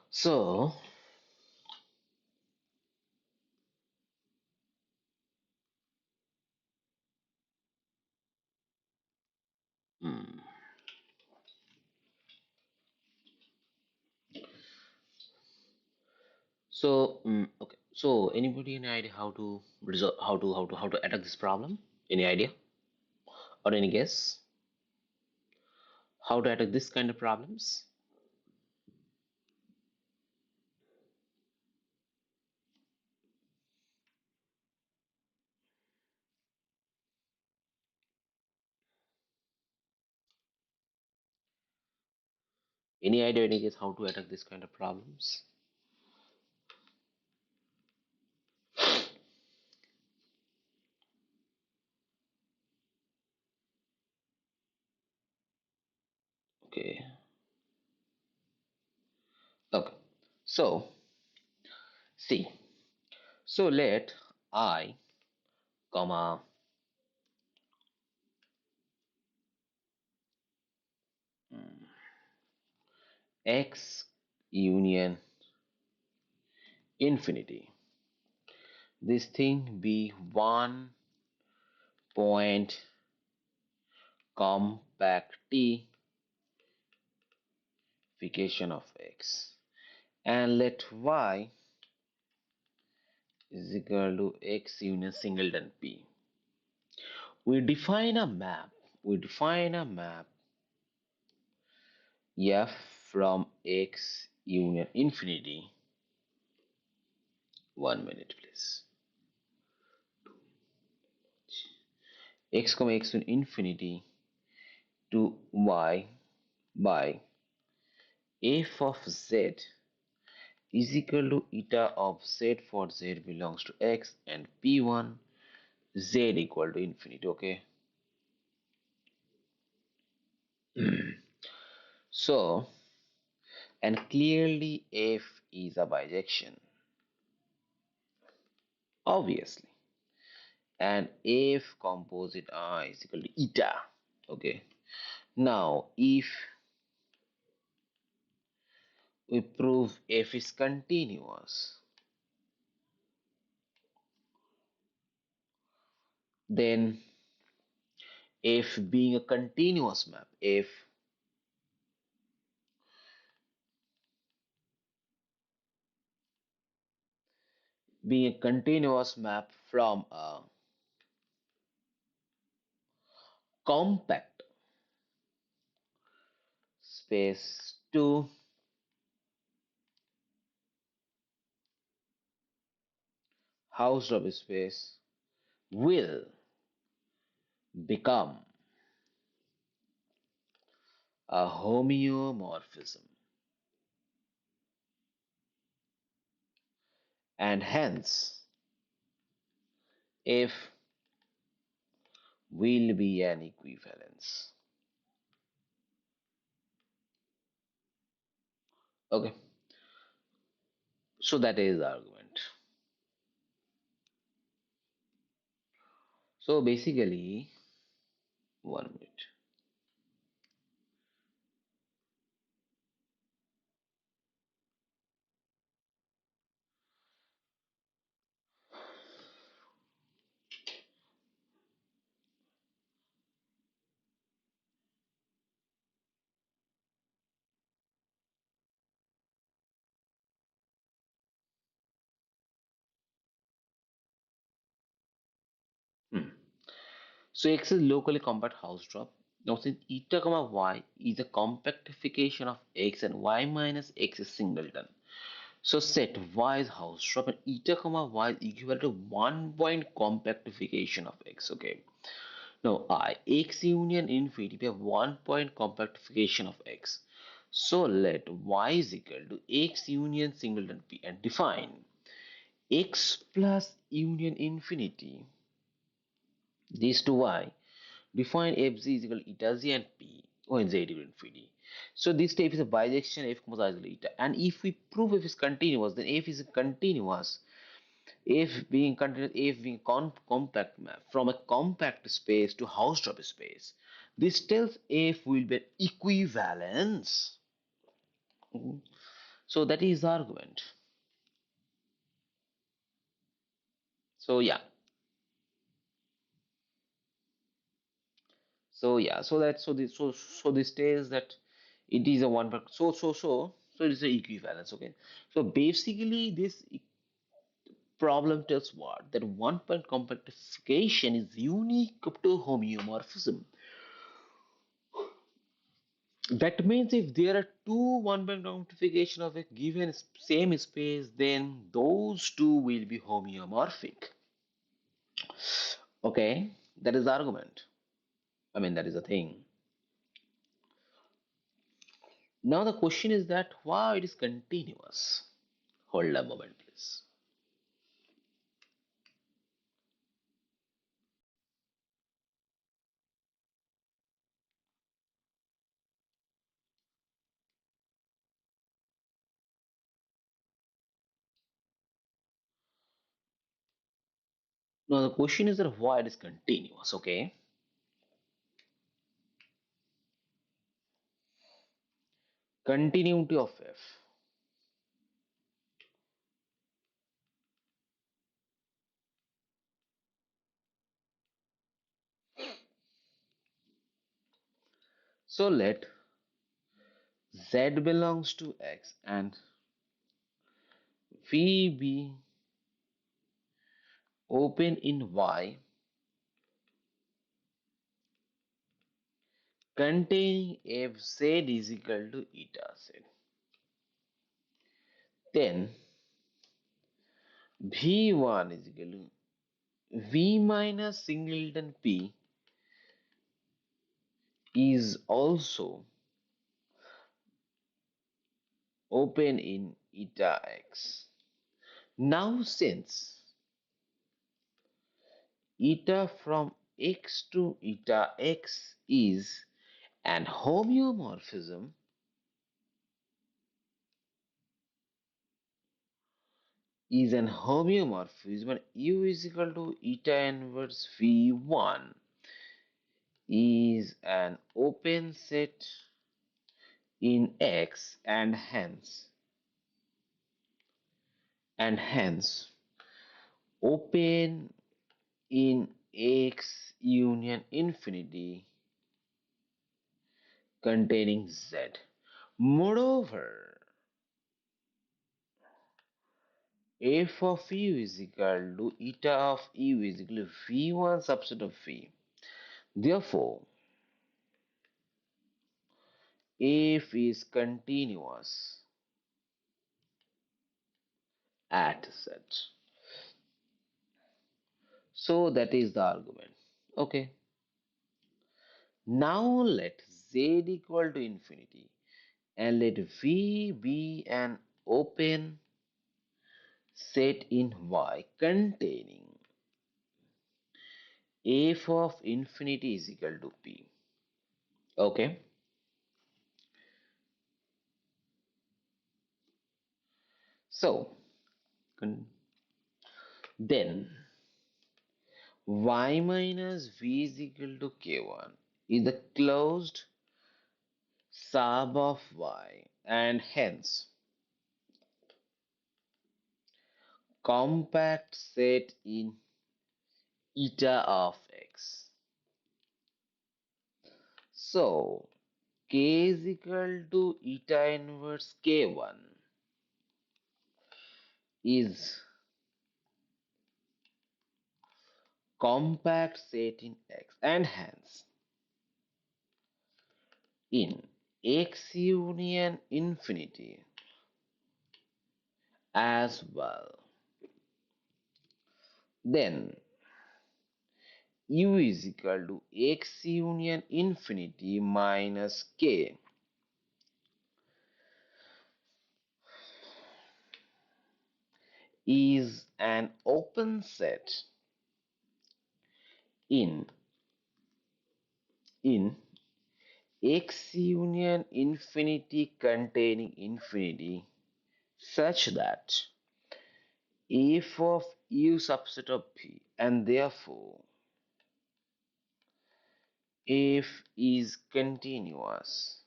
So, mm, okay. So, anybody any idea how to resolve, how to attack this problem? Any idea or any guess how to attack this kind of problems? Any idea, any guess how to attack this kind of problems? Okay. Okay. So, see. So let I, comma mm, x union infinity. This thing be one point compactification of x, and let y is equal to x union singleton p. We define a map. We define a map f from x union infinity. 1 minute, please. X comma x union infinity to y by f of z is equal to eta of z for z belongs to x and p1 z equal to infinity. Okay. So, and clearly f is a bijection, obviously, and f composite I is equal to eta. Okay. Now if we prove f is continuous, then f being a continuous map, f being a continuous map from a compact space to Hausdorff space will become a homeomorphism, and hence F will be an equivalence. Okay, so that is the argument. So basically, 1 minute. Hmm. So X is locally compact Hausdorff. Now since eta comma y is a compactification of X and y minus X is singleton. So set y is Hausdorff and eta comma y is equal to 1 point compactification of X. Okay. Now I X union infinity we have 1 point compactification of X. So let y is equal to X union singleton P and define X plus union infinity these two y. Define fz is equal to eta z and p when z equal to infinity. So this type is a bijection f comma z is equal to eta. And if we prove f is continuous, then f is continuous. F being continuous, f being compact map from a compact space to Hausdorff space, This tells F will be equivalence. Mhm. So that is the argument. So yeah. So yeah. So this tells that it is a one per so it is a equivalence. Okay. So basically this problem tells what? That one point compactification is unique to homeomorphism. That means if there are two one-by notification of a given same space, then those two will be homeomorphic. Okay, that is the argument. I mean, that is the thing. Now the question is that why it is continuous? Hold a moment, please. Now the question is that why it is continuous. Okay, continuity of f. So let z belongs to x and v be open in y containing fz is equal to eta z. Then v1 is equal to v minus singleton p is also open in eta x. Now since eta from x to eta x an homeomorphism, and u is equal to eta inverse v1 is an open set in x and hence open in x union infinity containing z. Moreover, f of u is equal to eta of u is equal to v1 subset of v. Therefore, f is continuous at z. So that is the argument. Okay. Now let z equal to infinity and let v be an open set in y containing f of infinity is equal to p. Okay. So then y minus v is equal to k1 is the closed sub of y and hence compact set in eta of x. So k is equal to eta inverse k1 is compact set in x and hence in x union infinity as well. Then u is equal to x union infinity minus k is an open set in in x union infinity containing infinity such that f of u subset of p and therefore F is continuous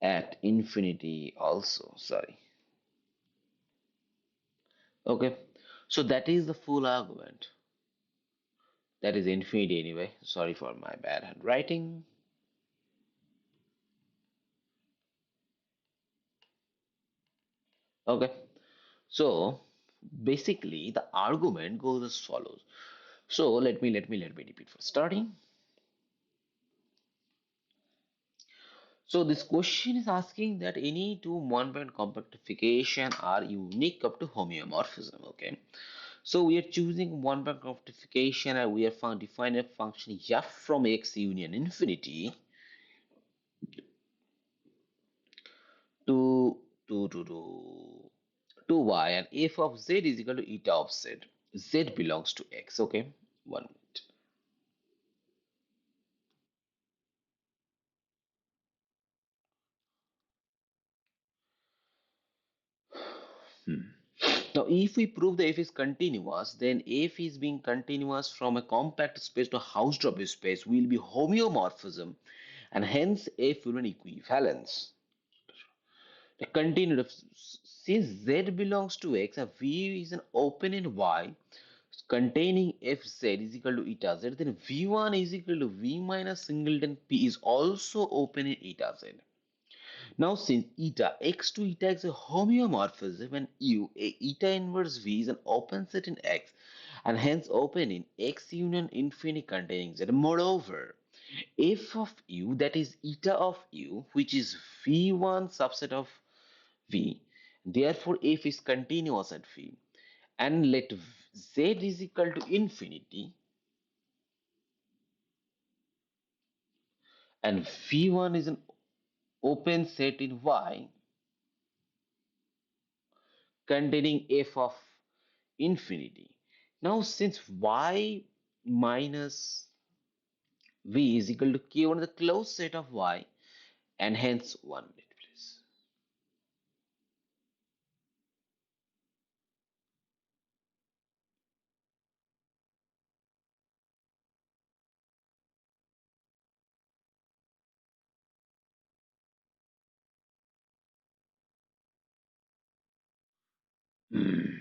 at infinity also, sorry. Okay, so that is the full argument. That is infinity anyway. Sorry for my bad handwriting. Okay, so basically the argument goes as follows. So let me repeat for starting. So this question is asking that any two one-point compactification are unique up to homeomorphism. Okay, so we are choosing one-point compactification and we are found define a function f from x union infinity to to y, and f of z is equal to eta of z. Z belongs to x. Okay, 1 minute. Hmm. Now, if we prove the f is continuous, then f is being continuous from a compact space to Hausdorff space will be homeomorphism, and hence f will be an equivalence. The continued since z belongs to x, and v is an open-end y containing fz is equal to eta z, then v1 is equal to v minus singleton p is also open in eta z. Now, since eta x to eta x is a homeomorphism and u a eta inverse v is an open set in x and hence open in x union infinity containing z. Moreover, f of u, that is eta of u, which is v1 subset of v, therefore f is continuous at v, and let z is equal to infinity and v1 is an open set in y containing f of infinity. Now, since y minus v is equal to k1, the closed set of y, and hence 1 minute, please. Hmm.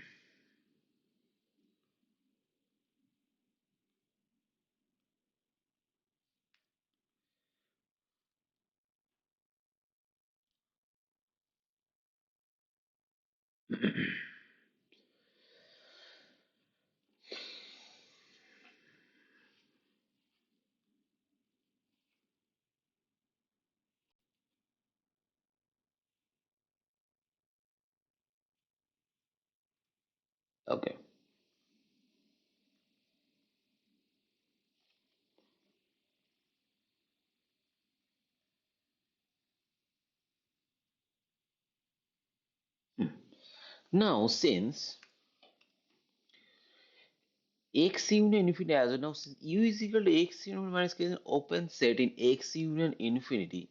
Okay. Hmm. Now, since x union infinity as well, now since u is equal to x union minus k is an open set in x union infinity,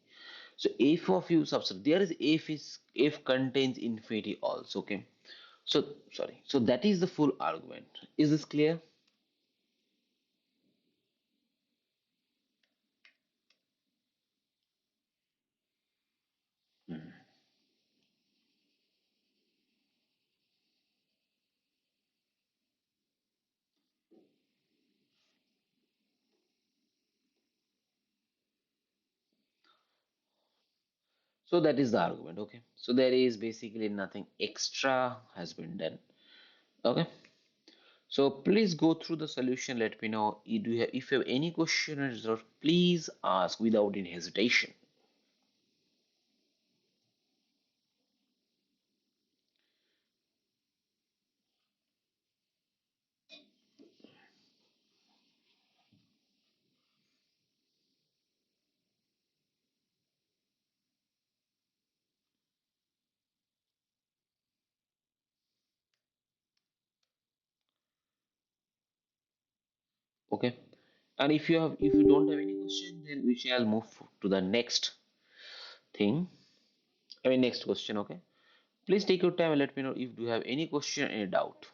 so f of u subset there is f contains infinity also. Okay, so sorry, so that is the full argument. Is this clear? Hmm. So that is the argument. Okay, so there is basically nothing extra has been done. Okay, so please go through the solution. Let me know if you have any questions, or please ask without any hesitation. Okay, and if you don't have any question, then we shall move to the next thing. I mean next question. Okay, please take your time and let me know if you have any question, any doubt.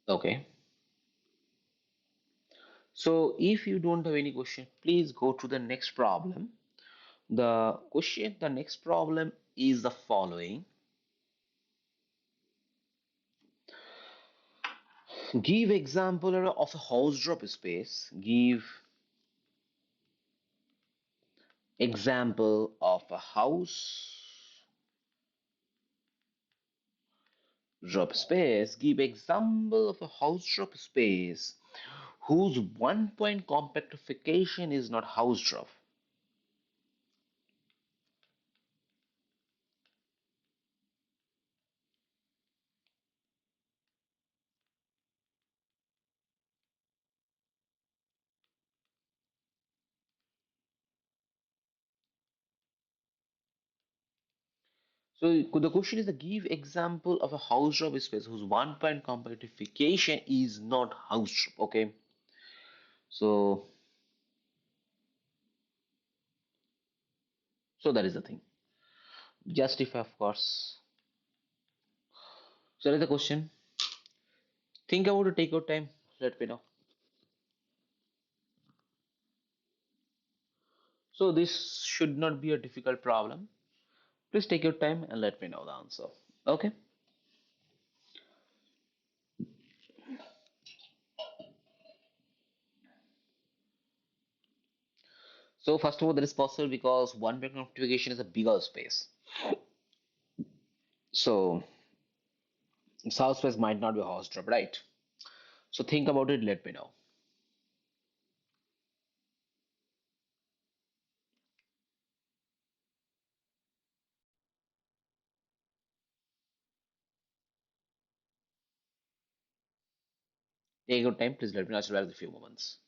Okay. So if you don't have any question, please go to the next problem. The next problem is the following. Give example of a house drop space. Give example of a house drop space. Give example of a house drop space whose one point compactification is not house drop. So the question is to give example of a house drop space whose one point compactification is not house drop. Okay. So that is the thing. Justify, of course. So that is the question. Think about it, take your time. Let me know. So this should not be a difficult problem. Please take your time and let me know the answer. Okay. So first of all, that is possible because one point compactification is a bigger space. So south space might not be a house drop, right? So think about it. Let me know. Take your time. Please let me know. I'll be back in a few moments.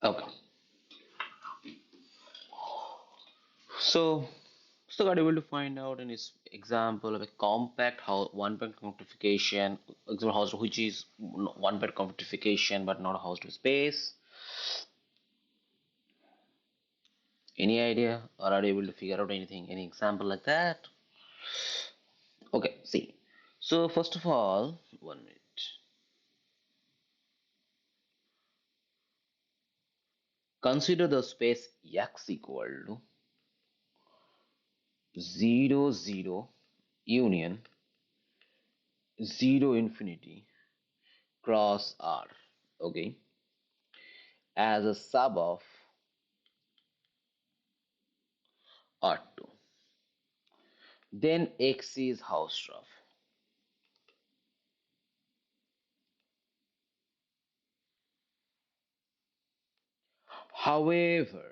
Okay. So, so got able to find out an example of a compact house, one bed compactification, example house which is one bed compactification but not a house to space. Any idea, or are you able to figure out anything? Any example like that? Okay, see. So first of all, 1 minute. Consider the space x equal to 0, 0, union 0 infinity cross R, okay, as a sub of R2. Then X is Hausdorff. However,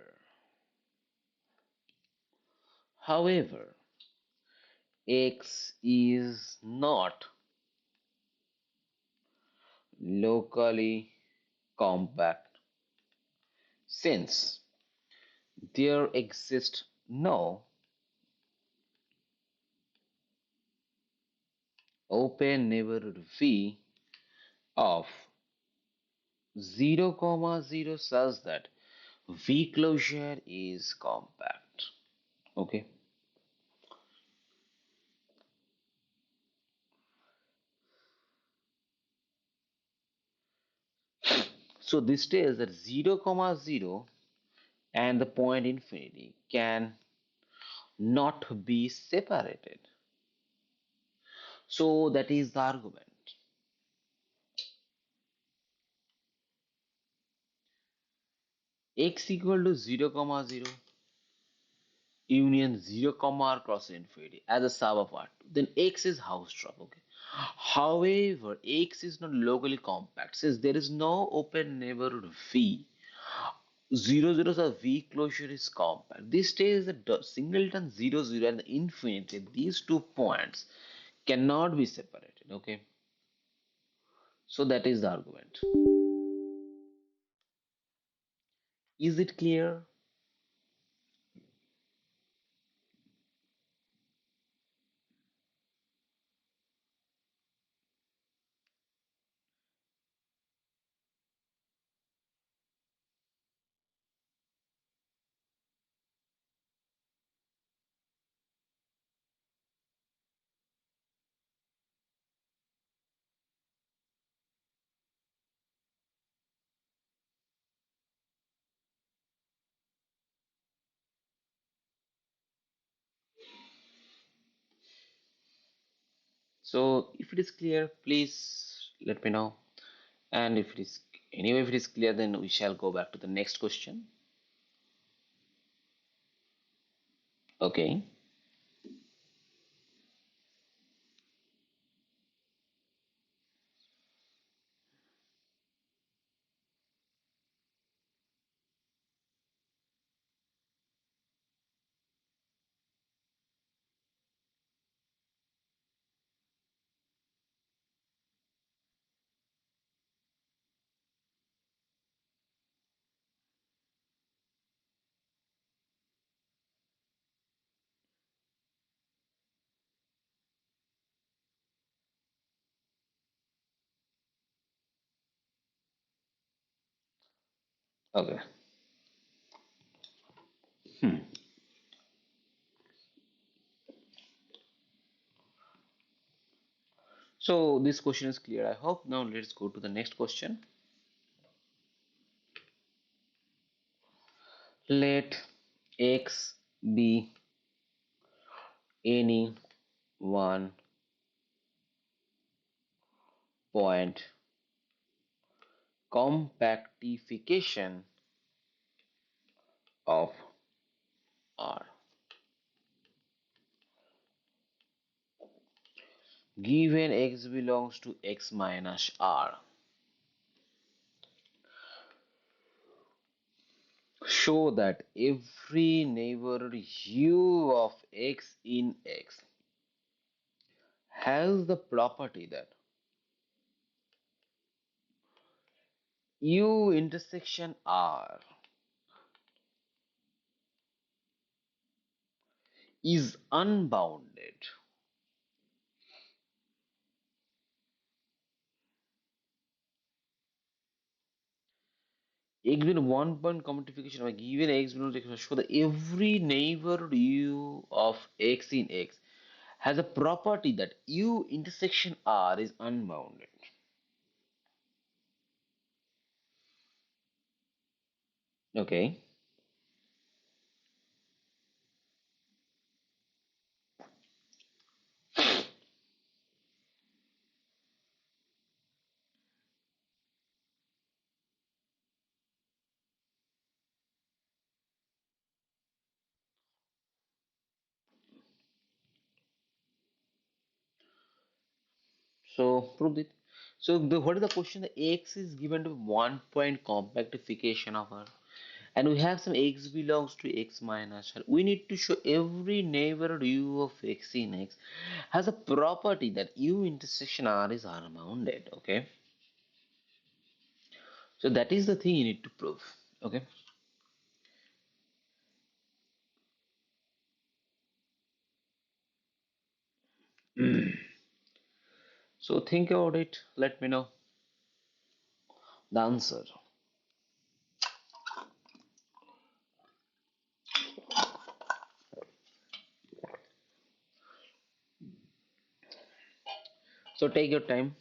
however, X is not locally compact since there exists no open neighborhood V of 0, comma 0 such that V closure is compact. Okay. So this tells that 0, comma 0 and the point infinity can not be separated. So that is the argument. X equal to 0, comma 0 union 0, comma r cross infinity as a sum of r2. Then X is Hausdorff. Okay. However, X is not locally compact since there is no open neighborhood V. 0, 0 so V closure is compact. This states that the singleton 0, 0 and the infinity, these 2 points cannot be separated. Okay. So that is the argument. Is it clear? So if it is clear, please let me know. And if it is anyway, if it is clear, then we shall go back to the next question. Okay. Okay. Hmm. So this question is clear, I hope. Now let's go to the next question. Let X be any one point compactification of R. Given X belongs to X minus R, show that every neighborhood U of X in X has the property that U intersection R is unbounded. X being one point commutative by given X being show that every neighborhood U of X in X has a property that U intersection R is unbounded. Okay. So prove it. So what is the question? The X is given to one point compactification of R. And we have some X belongs to X minus R. We need to show every neighborhood U of X in X has a property that U intersection R is unbounded. Okay. So that is the thing you need to prove. Okay. So think about it. Let me know the answer. So take your time.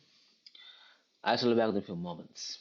I shall be back in a few moments.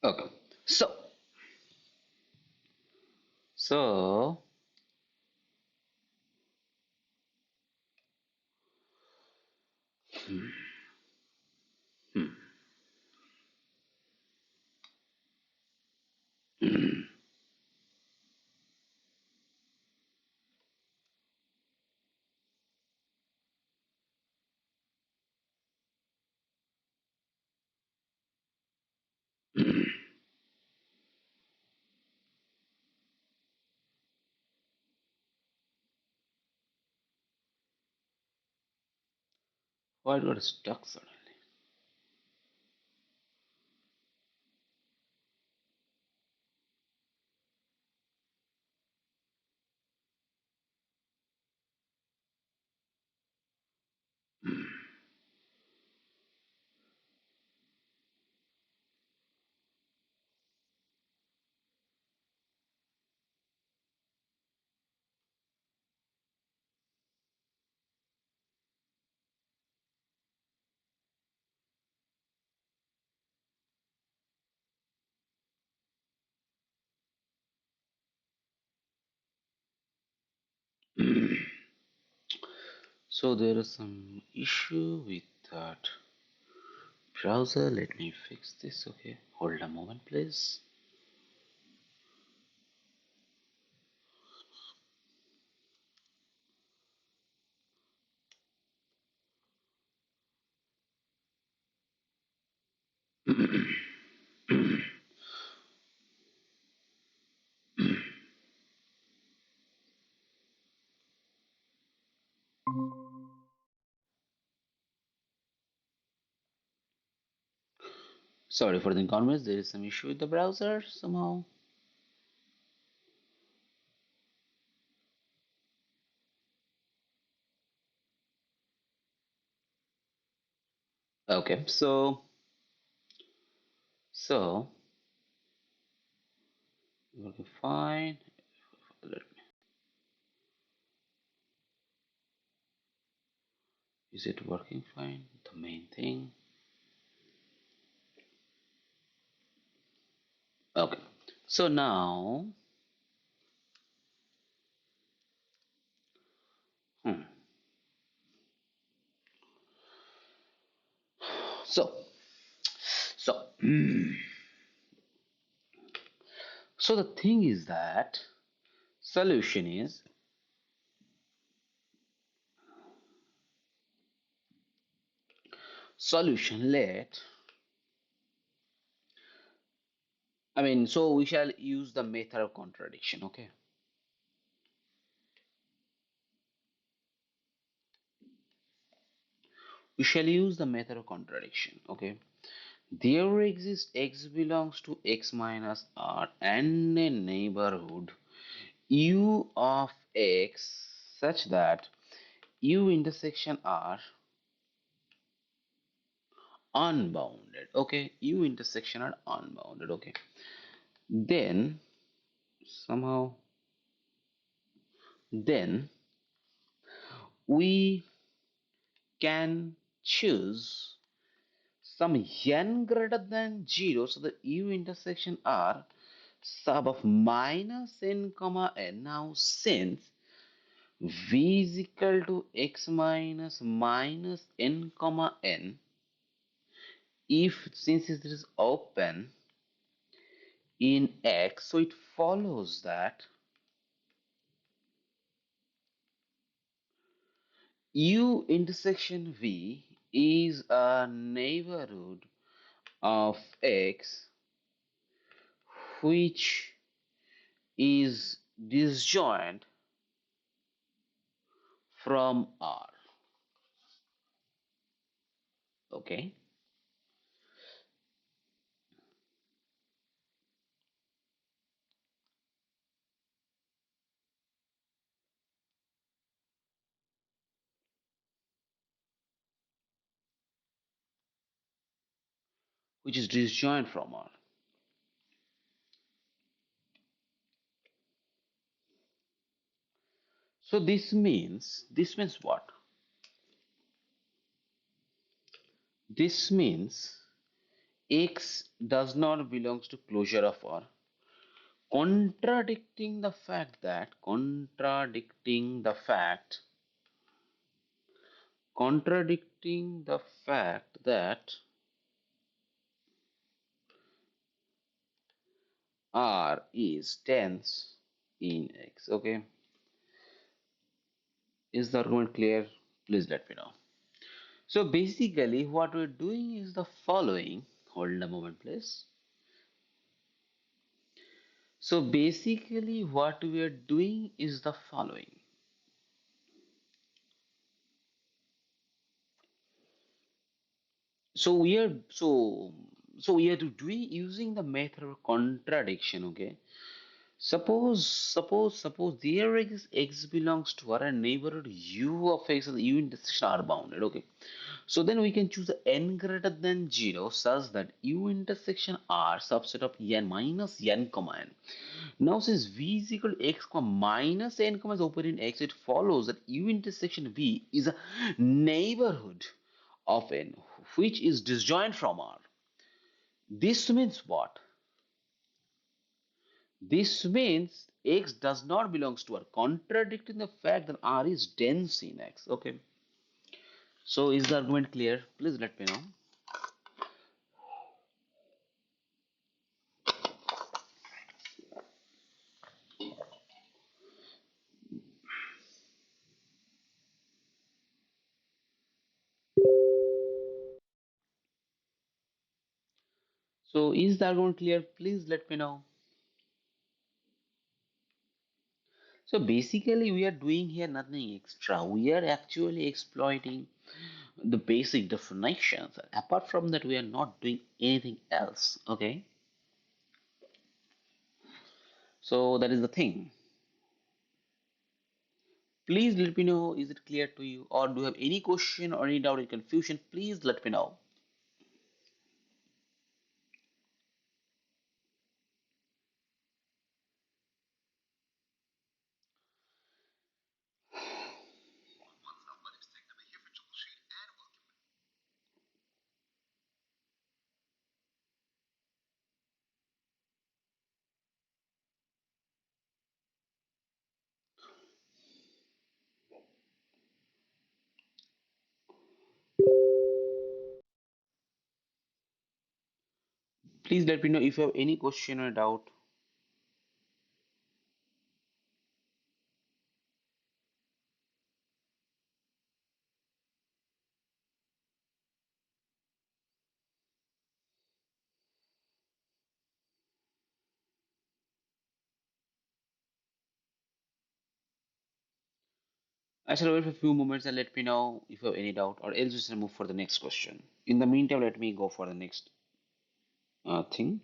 Okay. So, so, why got stuck suddenly? So there is some issue with that browser. Let me fix this. Okay, hold a moment, please. Sorry for the inconvenience. There is some issue with the browser somehow. Okay, so working fine. Let me, is it working fine? The main thing. Okay, so now, hmm, so so so the thing is that solution is solution. Let I mean, so we shall use the method of contradiction. Okay, we shall use the method of contradiction. Okay, there exists x belongs to x minus r and a neighborhood u of x such that u intersection r unbounded. Okay, u intersection are unbounded. Okay, then somehow then we can choose some n greater than 0, so the u intersection r sub of minus n comma n. Now since v is equal to x minus n comma n, if since it is open in x, so it follows that u intersection v is a neighborhood of x which is disjoint from R. Okay. which is disjoint from R. So this means what? This means X does not belongs to closure of R, contradicting the fact that R is dense in X. Okay, is the argument clear? Please let me know. So basically, what we're doing is the following. Hold a moment, please. So basically, what we are doing is the following. So we are doing using the method of contradiction. Okay. Suppose there X belongs to our neighborhood U of X and U intersection are bounded. Okay. So then we can choose n greater than 0 such that U intersection R subset of n minus n comma n. Now since V is equal to X comma minus n comma is open in X, it follows that U intersection V is a neighborhood of n which is disjoint from R. This means what? This means X does not belongs to R, contradicting the fact that R is dense in X. Okay. So is the argument clear? Please let me know. So is the argument clear? Please let me know. So basically we are doing here nothing extra. We are actually exploiting the basic definitions. Apart from that, we are not doing anything else. Okay. So that is the thing. Please let me know, is it clear to you, or do you have any question or any doubt or confusion? Please let me know. Please let me know if you have any question or doubt. 'I shall wait for a few moments and let me know if you have any doubt, or else we shall move for the next question. In the meantime, let me go for the next thing.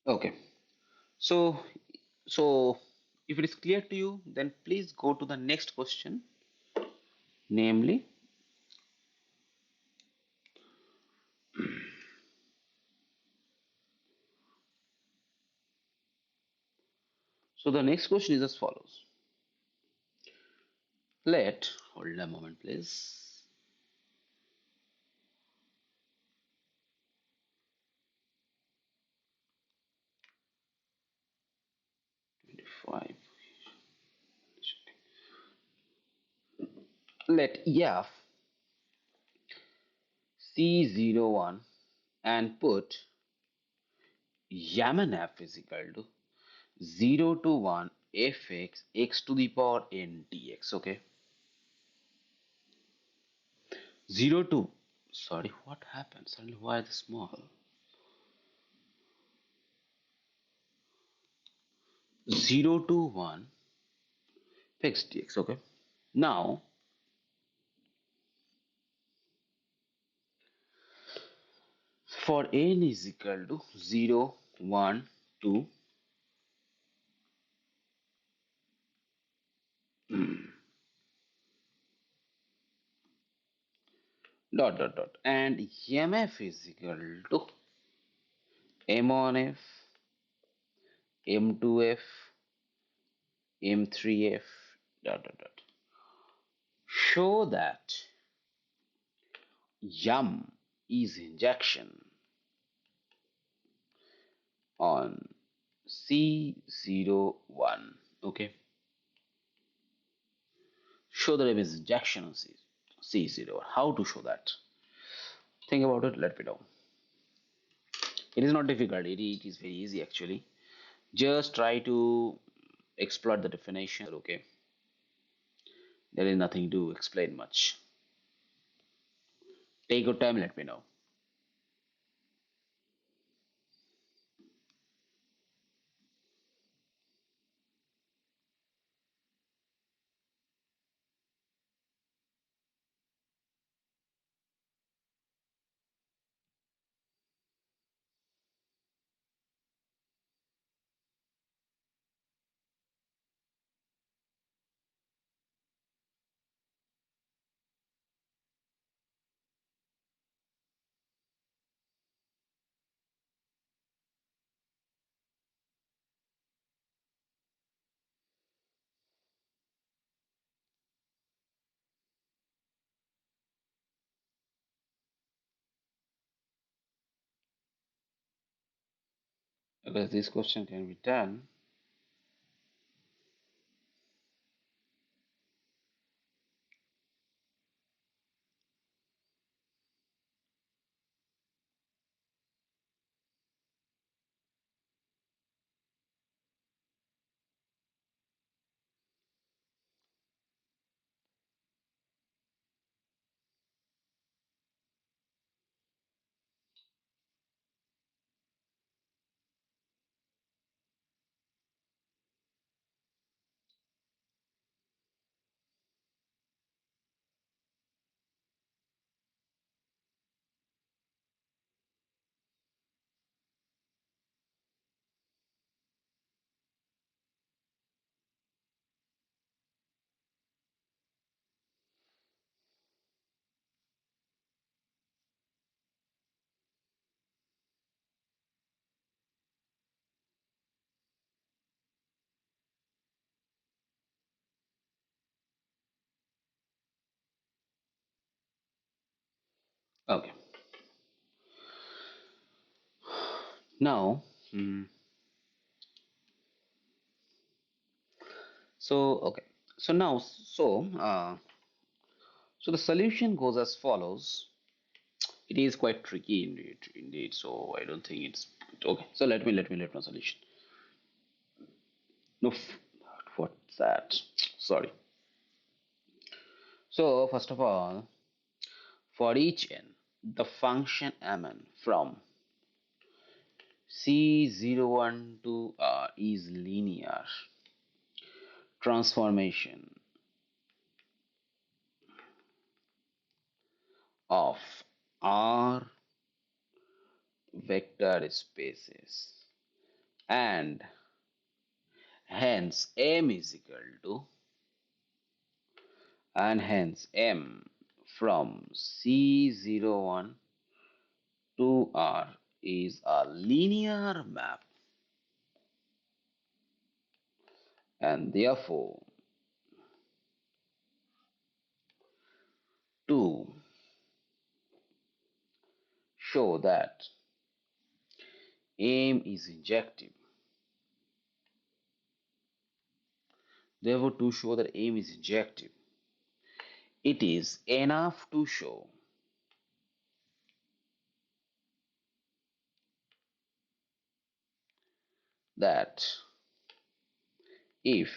Okay. So, so if it is clear to you, then please go to the next question, namely, so the next question is as follows. Hold a moment, please. 25. Let F C01 and put Yaman F is equal to 0 to 1 fx x to the power n dx. Okay, 0 to, sorry, what happened suddenly, why the small, 0 to 1 fx dx. Okay, now for n is equal to 0, 1, 2, dot dot dot, and mf is equal to m1f, m2f, m3f, dot dot dot. Show that yum is injection on C01. Okay, show that M is injection on C01. How to show that? Think about it, let me know. It is not difficult, it is very easy actually. Just try to exploit the definition. Okay, there is nothing to explain much. Take your time, let me know. Because this question can be done. Okay, now, so okay, so now, so the solution goes as follows. It is quite tricky indeed. So I don't think it's okay. So let me solution. No, what's that? Sorry. So first of all, for each n, the function mn from C01 to R is linear transformation of R vector spaces, and hence M is equal to, and hence M from C01 to R is a linear map, and therefore to show that M is injective, therefore to show that M is injective, it is enough to show that if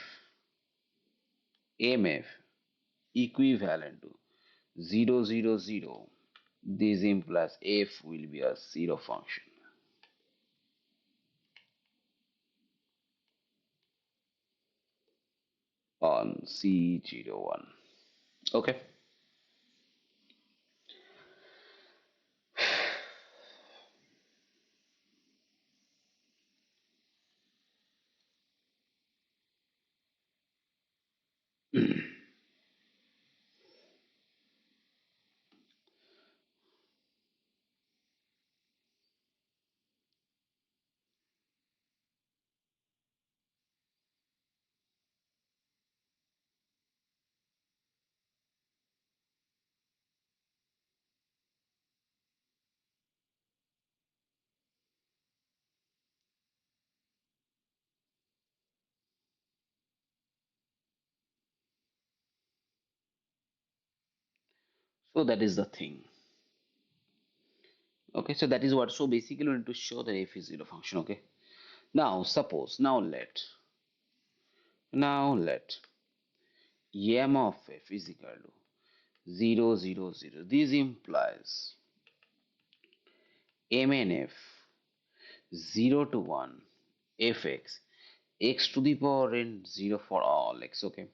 MF equivalent to 0, 0, 0, this implies F will be a zero function on C01. Okay. So that is the thing. Okay, so that is what. So basically, we need to show that F is zero function. Okay. Now, suppose, now let m of F is equal to 0, 0, 0. This implies MNF 0 to 1 fx x to the power n 0 for all x. Okay.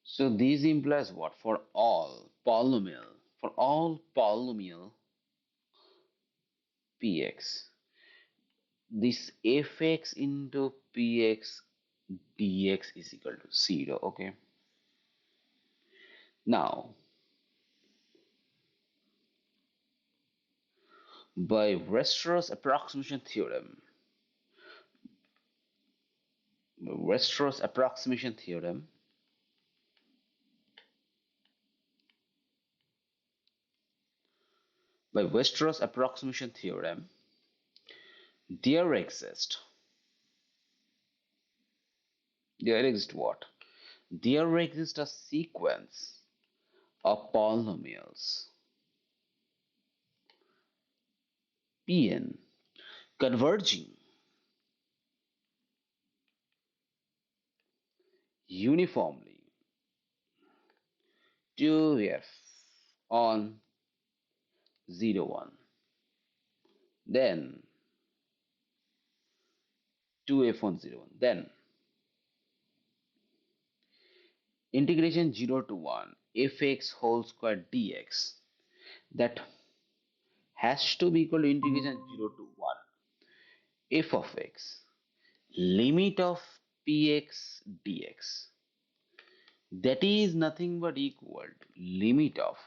So this implies what? For all polynomial px, this fx into px dx is equal to 0. Okay. Now, by Weierstrass approximation theorem, Weierstrass approximation theorem, by Weierstrass approximation theorem, there exists, there exists what? There exists a sequence of polynomials Pn converging uniformly to f on 0, 1, then to f on 0, 1, then integration 0 to 1 fx whole square dx, that has to be equal to integration 0 to 1 f of x limit of px dx, that is nothing but equal to limit of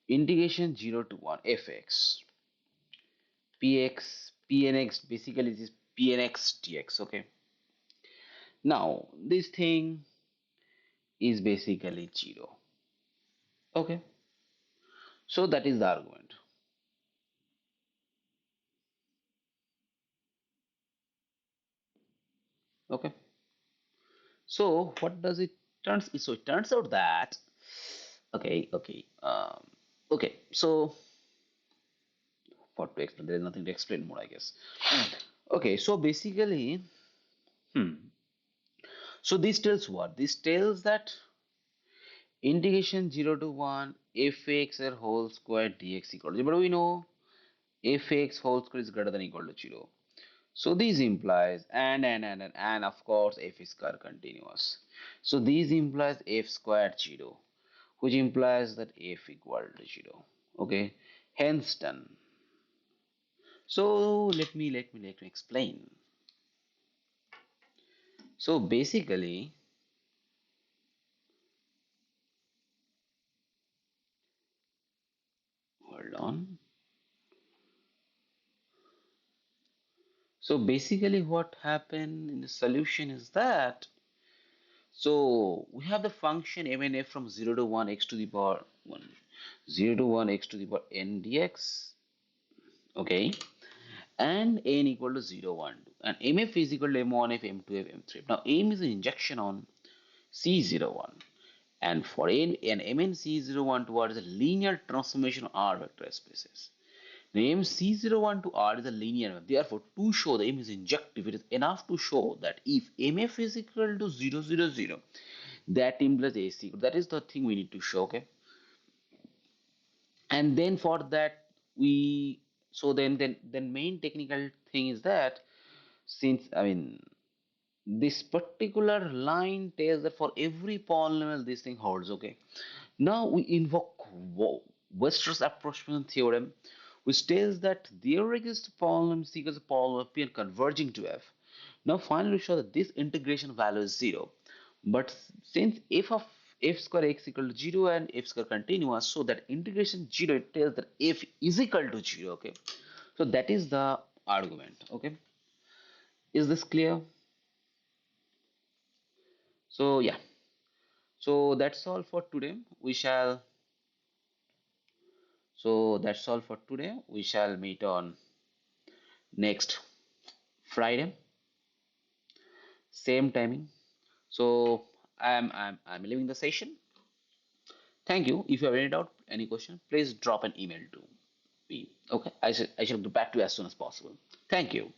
integration 0 to 1 fx px pnx, basically this is pnx dx. Okay. Now this thing is basically 0. Okay. So that is the argument. Okay. So what does it turns? So it turns out that, okay. So what to explain? There is nothing to explain more, I guess. Okay. So basically, hmm. So this tells what? This tells that integration 0 to 1 fx whole square dx equal to 0. But we know fx whole square is greater than equal to 0. So this implies and of course f is square continuous. So this implies f squared 0, which implies that f equal to 0. Okay, hence done. So let me explain. So basically, hold on. So basically, what happened in the solution is that, so we have the function m and f from 0 to 1 x to the power 1, 0 to 1 x to the power n dx. Okay, and n equal to 0, 1, 2, and mf is equal to m1f, m2f, m3. Now m is an injection on C01. And for an MNC01 towards a linear transformation R vector spaces. The M C01 to R is a linear map. Therefore, to show the M is injective, it is enough to show that if MF is equal to 0, 0, 0, that implies AC. That is the thing we need to show, okay? And then for that, we so then main technical thing is that since this particular line tells that for every polynomial this thing holds, okay? Now we invoke Wester's approximation theorem, which tells that there exists a polynomial C equals a polynomial P and converging to F. Now finally we show that this integration value is 0. But since f of f square x equal to 0 and f square continuous, so that integration 0, it tells that f is equal to 0, okay? So that is the argument, okay? Is this clear? So yeah, so that's all for today. That's all for today. We shall meet on next Friday, same timing. So I'm leaving the session. Thank you. If you have any doubt, any question, please drop an email to me. Okay, I shall get back to you as soon as possible. Thank you.